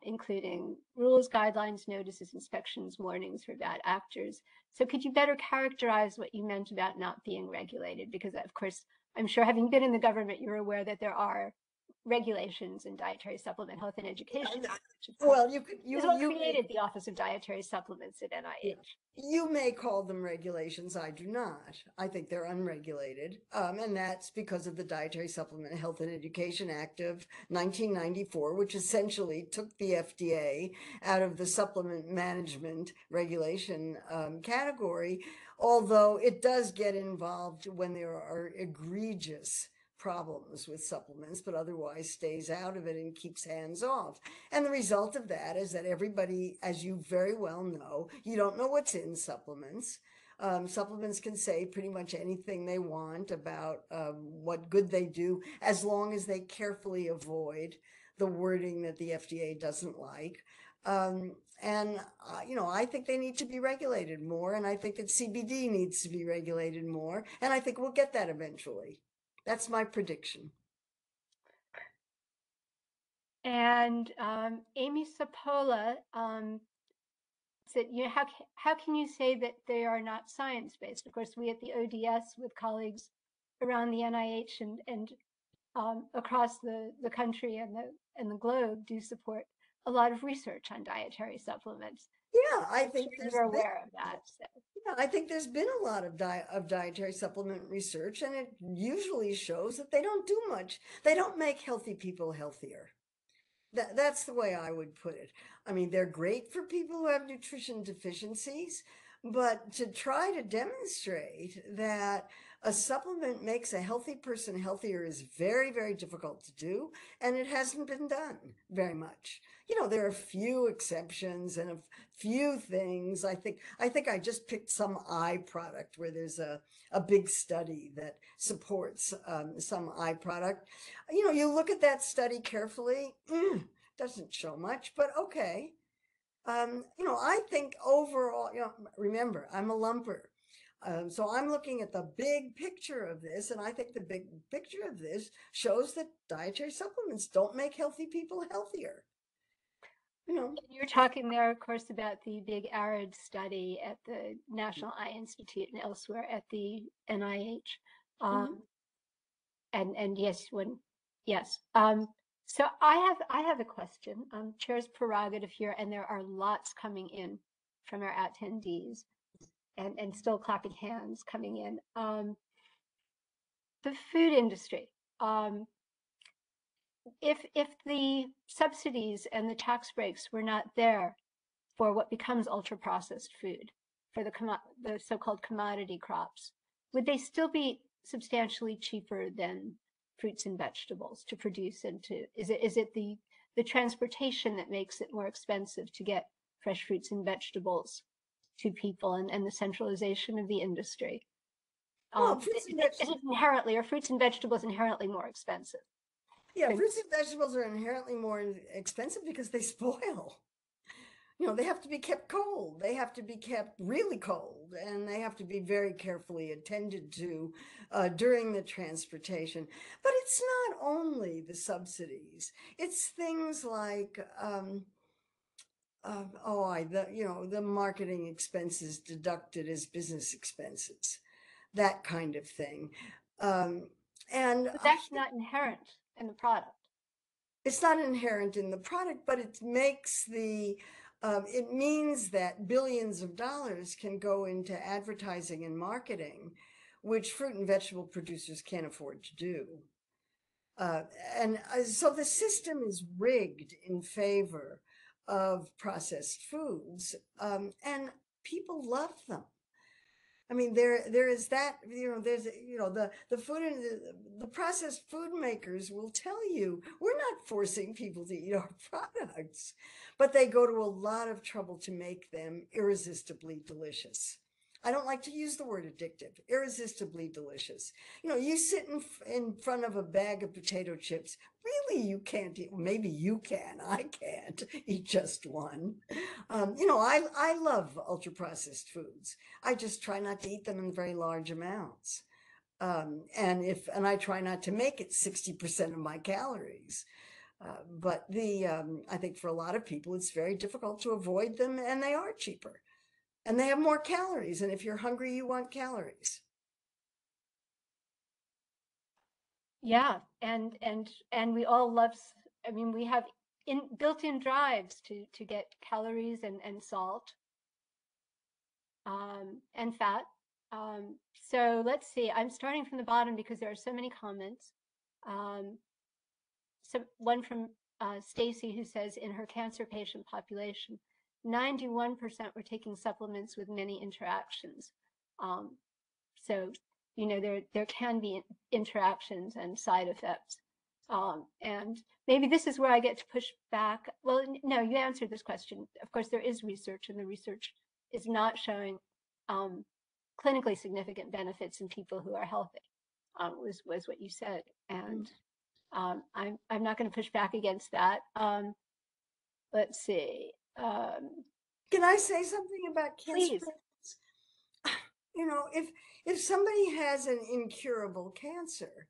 including rules, guidelines, notices, inspections, warnings for bad actors. So could you better characterize what you meant about not being regulated? Because of course, I'm sure having been in the government, you're aware that there are regulations in dietary supplement health and education. Well, you created the Office of Dietary Supplements at NIH. You may call them regulations. I do not. I think they're unregulated. And that's because of the Dietary Supplement Health and Education Act of 1994, which essentially took the FDA out of the supplement management regulation category, although it does get involved when there are egregious problems with supplements, but otherwise stays out of it and keeps hands off. And the result of that is that everybody, as you very well know, you don't know what's in supplements. Supplements can say pretty much anything they want about what good they do, as long as they carefully avoid the wording that the FDA doesn't like. I think they need to be regulated more, and I think that CBD needs to be regulated more, and I think we'll get that eventually. That's my prediction. And Amy Sapola said, how can you say that they are not science-based? Of course, we at the ODS with colleagues around the NIH and across the country and the globe do support a lot of research on dietary supplements. Yeah, I think you're aware of that. So. Yeah, I think there's been a lot of dietary supplement research, and it usually shows that they don't do much. They don't make healthy people healthier. That's the way I would put it. I mean, they're great for people who have nutrition deficiencies, but to try to demonstrate that a supplement makes a healthy person healthier is very, very difficult to do, and it hasn't been done very much. There are a few exceptions and a few things. I think I just picked some eye product where there's a big study that supports some eye product. You look at that study carefully, doesn't show much, but okay. I think overall, remember, I'm a lumper. So I'm looking at the big picture of this, and I think the big picture of this shows that dietary supplements don't make healthy people healthier. You know, You're talking there, of course, about the big ARID study at the National Eye Institute and elsewhere at the NIH. And yes, yes. So I have a question. Chair's prerogative here, and there are lots coming in from our attendees, and still clapping hands coming in. The food industry. If the subsidies and the tax breaks were not there for what becomes ultra processed food, for the so-called commodity crops, would they still be substantially cheaper than fruits and vegetables to produce? And to is it the transportation that makes it more expensive to get fresh fruits and vegetables to people, and the centralization of the industry? well, fruits and vegetables. Is it inherently, are fruits and vegetables inherently more expensive? Yeah, fruits and vegetables are inherently more expensive because they spoil. You know, they have to be kept cold. They have to be kept really cold, and they have to be very carefully attended to during the transportation. But it's not only the subsidies. It's things like, the marketing expenses deducted as business expenses, that kind of thing. But that's not inherent in the product. It's not inherent in the product, but it makes it means that billions of dollars can go into advertising and marketing, which fruit and vegetable producers can't afford to do. So the system is rigged in favor of processed foods, and people love them. I mean, there is that, there's, the food and the processed food makers will tell you, we're not forcing people to eat our products, but they go to a lot of trouble to make them irresistibly delicious. I don't like to use the word addictive, irresistibly delicious. You sit in front of a bag of potato chips. Really, you can't eat, maybe you can, I can't eat just one. I love ultra processed foods. I just try not to eat them in very large amounts. And I try not to make it 60% of my calories. But I think for a lot of people, it's very difficult to avoid them, and they are cheaper. And they have more calories. And if you're hungry, you want calories. Yeah, and we all love. I mean, we have built-in drives to get calories and salt, and fat. So let's see. I'm starting from the bottom because there are so many comments. So one from Stacy, who says in her cancer patient population, 91% were taking supplements with many interactions. So, there can be interactions and side effects. And maybe this is where I get to push back. Well, no, you answered this question. Of course, there is research, and the research is not showing clinically significant benefits in people who are healthy, was what you said. And I'm not going to push back against that. Let's see. Can I say something about cancer? Please. If somebody has an incurable cancer,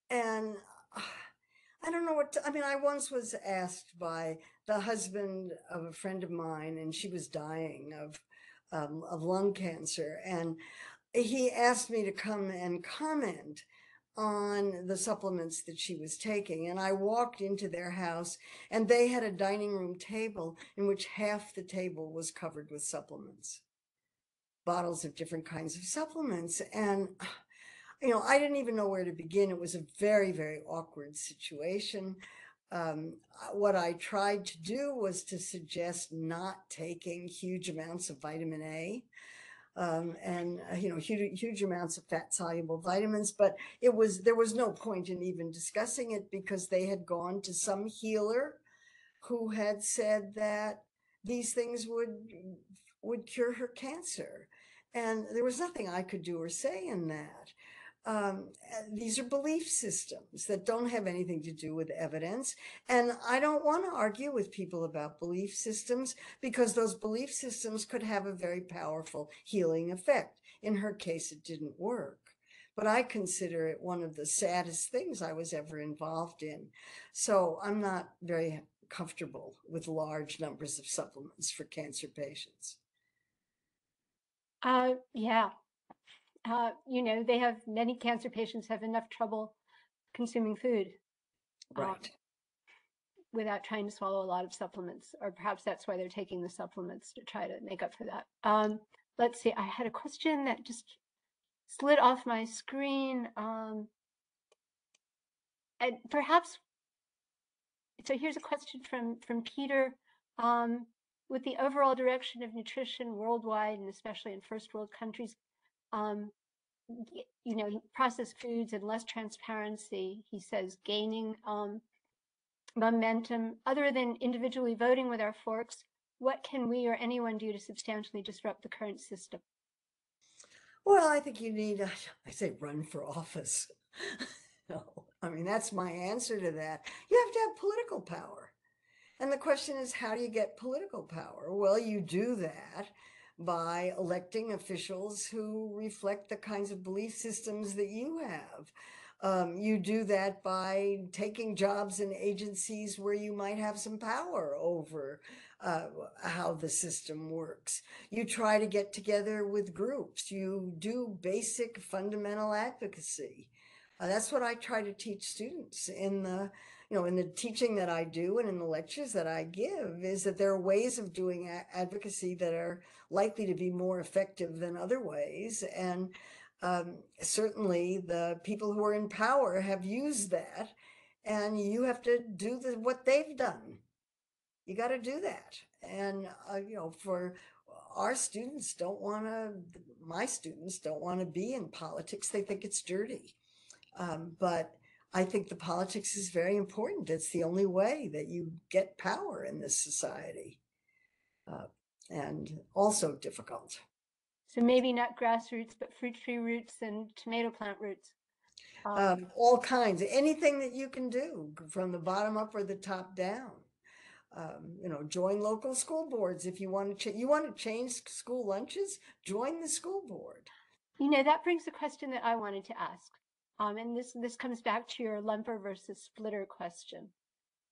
and I don't know I once was asked by the husband of a friend of mine, and she was dying of lung cancer, and he asked me to come and comment on the supplements that she was taking. And I walked into their house, and they had a dining room table in which half the table was covered with supplements, bottles of different kinds of supplements. And, I didn't even know where to begin. It was a very, very awkward situation. What I tried to do was to suggest not taking huge amounts of vitamin A. Huge amounts of fat soluble vitamins, but there was no point in even discussing it, because they had gone to some healer who had said that these things would cure her cancer, and there was nothing I could do or say in that. These are belief systems that don't have anything to do with evidence. And I don't want to argue with people about belief systems, because those belief systems could have a very powerful healing effect. In her case, it didn't work. But I consider it one of the saddest things I was ever involved in. So I'm not very comfortable with large numbers of supplements for cancer patients. Yeah. They have many cancer patients have enough trouble consuming food. Right. Without trying to swallow a lot of supplements, or perhaps that's why they're taking the supplements to try to make up for that. Let's see, I had a question that just slid off my screen. And perhaps, so here's a question from Peter. With the overall direction of nutrition worldwide, and especially in first world countries, processed foods and less transparency, he says, gaining momentum, other than individually voting with our forks, what can we or anyone do to substantially disrupt the current system? Well, I think you need, I say run for office. No, I mean, that's my answer to that. You have to have political power. And the question is, how do you get political power? Well, you do that by electing officials who reflect the kinds of belief systems that you have. You do that by taking jobs in agencies where you might have some power over how the system works. You try to get together with groups. You do basic fundamental advocacy. That's what I try to teach students in the teaching that I do and in the lectures that I give, is that there are ways of doing advocacy that are likely to be more effective than other ways. And certainly the people who are in power have used that, and you have to do what they've done. You got to do that. And, for our students my students don't want to be in politics. They think it's dirty. But I think the politics is very important. It's the only way that you get power in this society, and also difficult. So maybe not grassroots, but fruit tree roots and tomato plant roots. All kinds, anything that you can do from the bottom up or the top down. Join local school boards. If you want to change school lunches, join the school board. That brings a question that I wanted to ask. And this comes back to your lumper versus splitter question.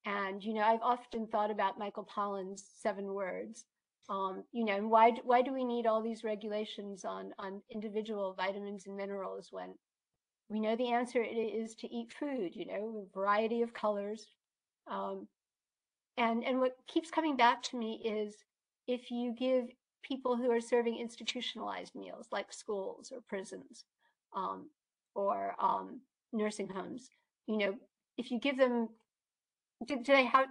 And, I've often thought about Michael Pollan's 7 words. Why do we need all these regulations on individual vitamins and minerals when we know the answer is to eat food, a variety of colors. And what keeps coming back to me is, if you give people who are serving institutionalized meals like schools or prisons, or nursing homes, if you give them, do they have,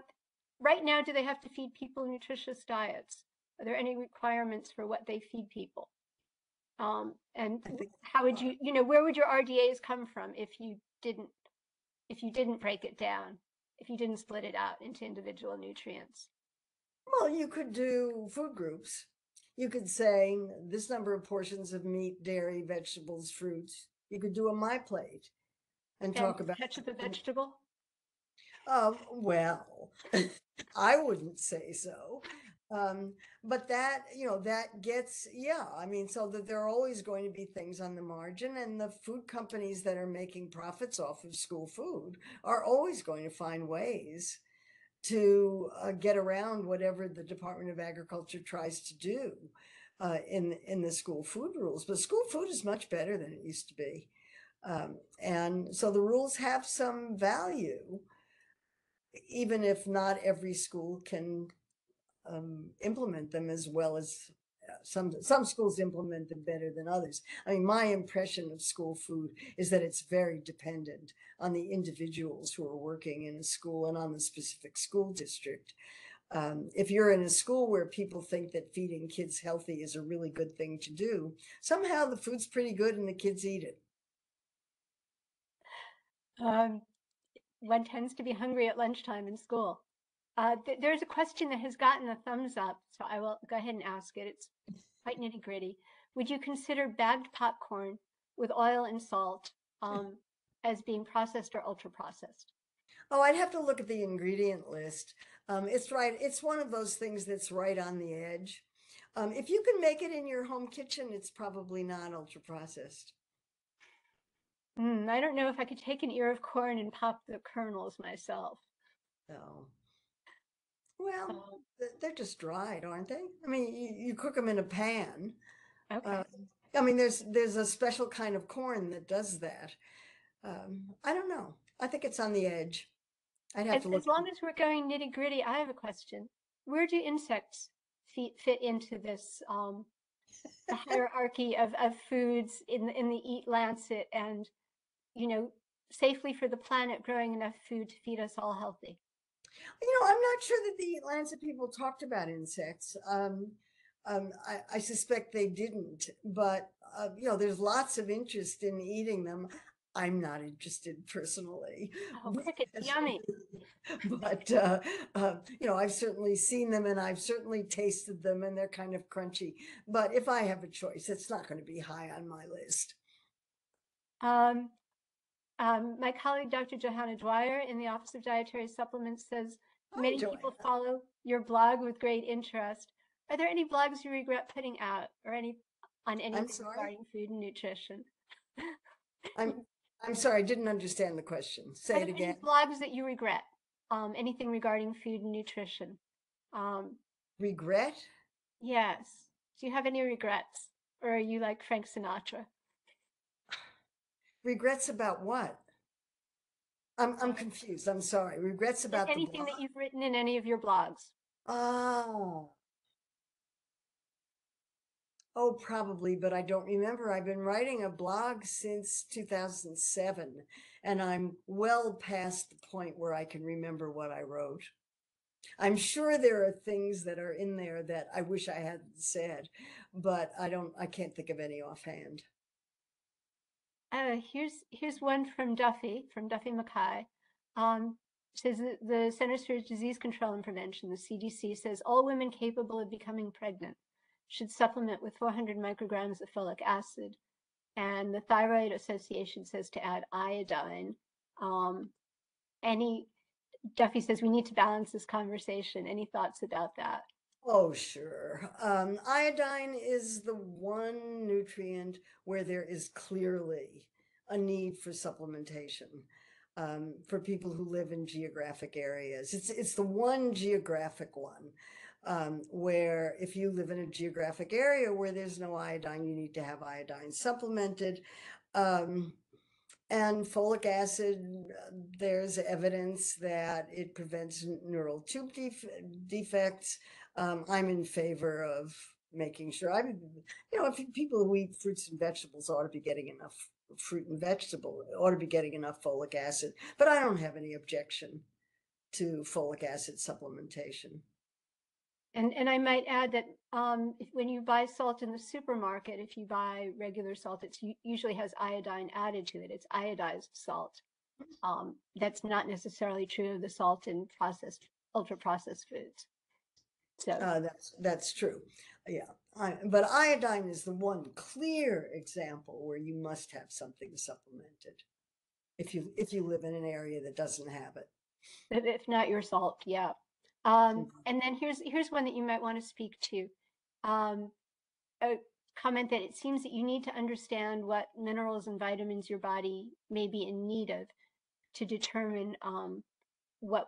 right now, do they have to feed people nutritious diets? Are there any requirements for what they feed people? And how would where would your RDAs come from if you didn't break it down, if you didn't split it out into individual nutrients? Well, you could do food groups. You could say this number of portions of meat, dairy, vegetables, fruits. You could do a My Plate and talk about ketchup a vegetable. Well, I wouldn't say so. But that, that gets, so that there are always going to be things on the margin, and the food companies that are making profits off of school food are always going to find ways to get around whatever the Department of Agriculture tries to do in the school food rules. But school food is much better than it used to be. And so the rules have some value, even if not every school can implement them as well as some schools implement them better than others. I mean, my impression of school food is that it's very dependent on the individuals who are working in a school and on the specific school district. If you're in a school where people think that feeding kids healthy is a really good thing to do, somehow the food's pretty good and the kids eat it. One tends to be hungry at lunchtime in school. There's a question that has gotten a thumbs up, so I will go ahead and ask it. It's quite nitty gritty. Would you consider bagged popcorn with oil and salt as being processed or ultra processed? Oh, I'd have to look at the ingredient list. It's right. It's one of those things that's right on the edge. If you can make it in your home kitchen, it's probably not ultra processed. I don't know if I could take an ear of corn and pop the kernels myself. So, well, Um, they're just dried, aren't they? I mean, you cook them in a pan. okay. I mean, there's a special kind of corn that does that. I don't know. I think it's on the edge. I'd have to look. As long as we're going nitty gritty, I have a question. Where do insects fit into this the hierarchy of foods in the Eat Lancet and, you know, safely for the planet, growing enough food to feed us all healthy? I'm not sure that the Lancet people talked about insects. I suspect they didn't, but there's lots of interest in eating them. I'm not interested personally. Oh, crickets, yummy. But I've certainly seen them and I've certainly tasted them, and they're kind of crunchy. But if I have a choice, it's not going to be high on my list. My colleague, Dr. Johanna Dwyer, in the Office of Dietary Supplements, says many people follow your blog with great interest. Are there any blogs you regret putting out, or anything regarding food and nutrition? I'm sorry, I didn't understand the question. Say it again. Any blogs that you regret? Anything regarding food and nutrition? Regret? Yes. Do you have any regrets, or are you like Frank Sinatra? Regrets about what? I'm confused. I'm sorry. Regrets about anything that you've written in any of your blogs? Oh, probably, but I don't remember. I've been writing a blog since 2007, and I'm well past the point where I can remember what I wrote. I'm sure there are things that are in there that I wish I hadn't said, but I can't think of any offhand. Here's one from Duffy Makai. Says that the Centers for Disease Control and Prevention, the CDC, says all women capable of becoming pregnant should supplement with 400 micrograms of folic acid. And the Thyroid Association says to add iodine. Duffy says we need to balance this conversation. Any thoughts about that? Oh, sure. Iodine is the one nutrient where there is clearly a need for supplementation for people who live in geographic areas. It's the one geographic one where if you live in a geographic area where there's no iodine, you need to have iodine supplemented. And folic acid, there's evidence that it prevents neural tube defects. I'm in favor of making sure if people who eat fruits and vegetables ought to be getting enough fruit and vegetable, ought to be getting enough folic acid, but I don't have any objection to folic acid supplementation. And I might add that when you buy salt in the supermarket, if you buy regular salt, it usually has iodine added to it. It's iodized salt. That's not necessarily true of the salt in ultra processed foods. So that's true. Yeah. But iodine is the one clear example where you must have something supplemented if you live in an area that doesn't have it. If not your salt, yeah. And then here's one that you might want to speak to. A comment that it seems that you need to understand what minerals and vitamins your body may be in need of to determine what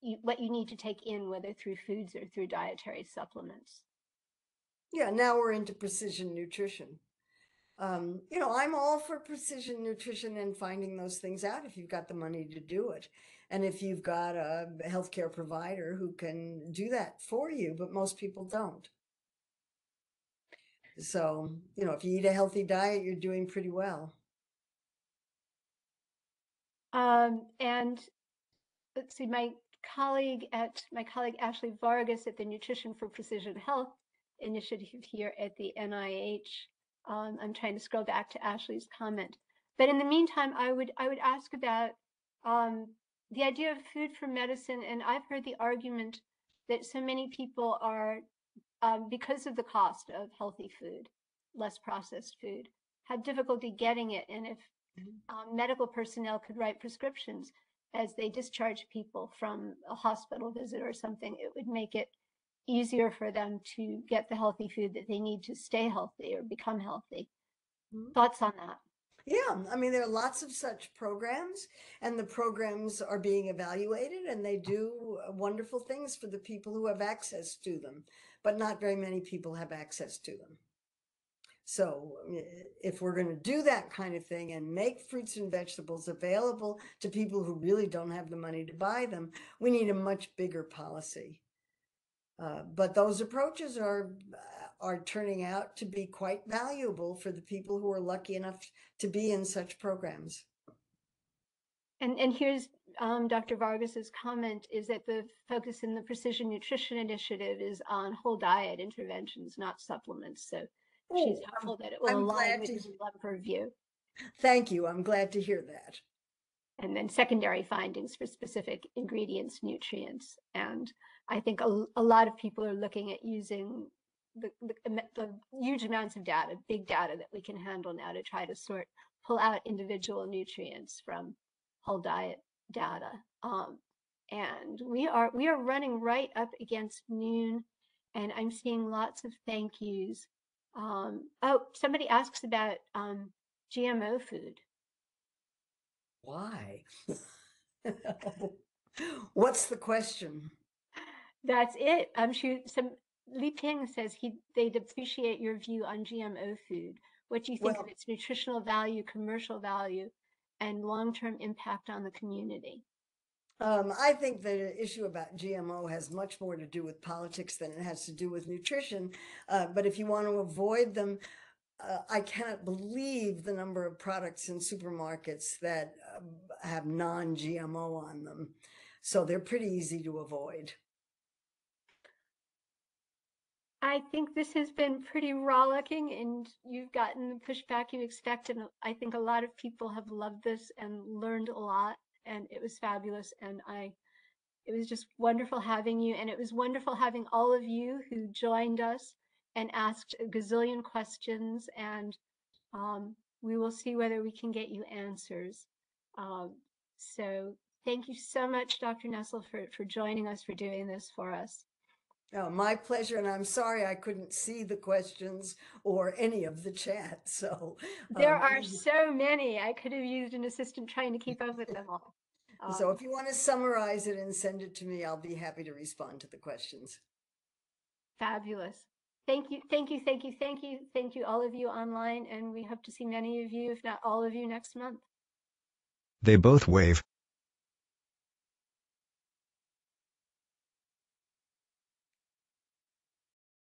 you need to take in, whether through foods or through dietary supplements. Yeah, now we're into precision nutrition. I'm all for precision nutrition and finding those things out if you've got the money to do it. And if you've got a healthcare provider who can do that for you, but most people don't. So, if you eat a healthy diet, you're doing pretty well. And let's see, my colleague Ashley Vargas at the Nutrition for Precision Health initiative here at the NIH. I'm trying to scroll back to Ashley's comment. But in the meantime, I would ask about the idea of food for medicine. And I've heard the argument that so many people are, because of the cost of healthy food, less processed food, have difficulty getting it. And if medical personnel could write prescriptions as they discharge people from a hospital visit or something, it would make it easier for them to get the healthy food that they need to stay healthy or become healthy. Mhm. Thoughts on that? Yeah, I mean, there are lots of such programs, and the programs are being evaluated, and they do wonderful things for the people who have access to them, but not very many people have access to them. So if we're going to do that kind of thing and make fruits and vegetables available to people who really don't have the money to buy them, we need a much bigger policy. But those approaches are turning out to be quite valuable for the people who are lucky enough to be in such programs. And here's Dr. Vargas's comment is that the focus in the Precision Nutrition Initiative is on whole diet interventions, not supplements. So she's hopeful that it will align with the developer view. Thank you. I'm glad to hear that. And then secondary findings for specific ingredients, nutrients. And I think a lot of people are looking at using the huge amounts of data, big data that we can handle now to try to pull out individual nutrients from whole diet data. And we are running right up against noon, and I'm seeing lots of thank yous. Oh, somebody asks about GMO food. Why? What's the question? That's it. Li Ping says they'd appreciate your view on GMO food. What do you think of its nutritional value, commercial value, and long-term impact on the community? I think the issue about GMO has much more to do with politics than it has to do with nutrition. But if you want to avoid them, I cannot believe the number of products in supermarkets that have non-GMO on them. So they're pretty easy to avoid. I think this has been pretty rollicking, and you've gotten the pushback you expected. I think a lot of people have loved this and learned a lot, and it was fabulous. And it was just wonderful having you, and it was wonderful having all of you who joined us and asked a gazillion questions, and we will see whether we can get you answers. So thank you so much, Dr. Nestle, for joining us, for doing this for us. Oh, my pleasure, and I'm sorry I couldn't see the questions or any of the chat. So there are so many. I could have used an assistant trying to keep up with them all. So if you want to summarize it and send it to me, I'll be happy to respond to the questions. Fabulous. Thank you, thank you, thank you, thank you, thank you, all of you online, and we hope to see many of you, if not all of you, next month. They both wave.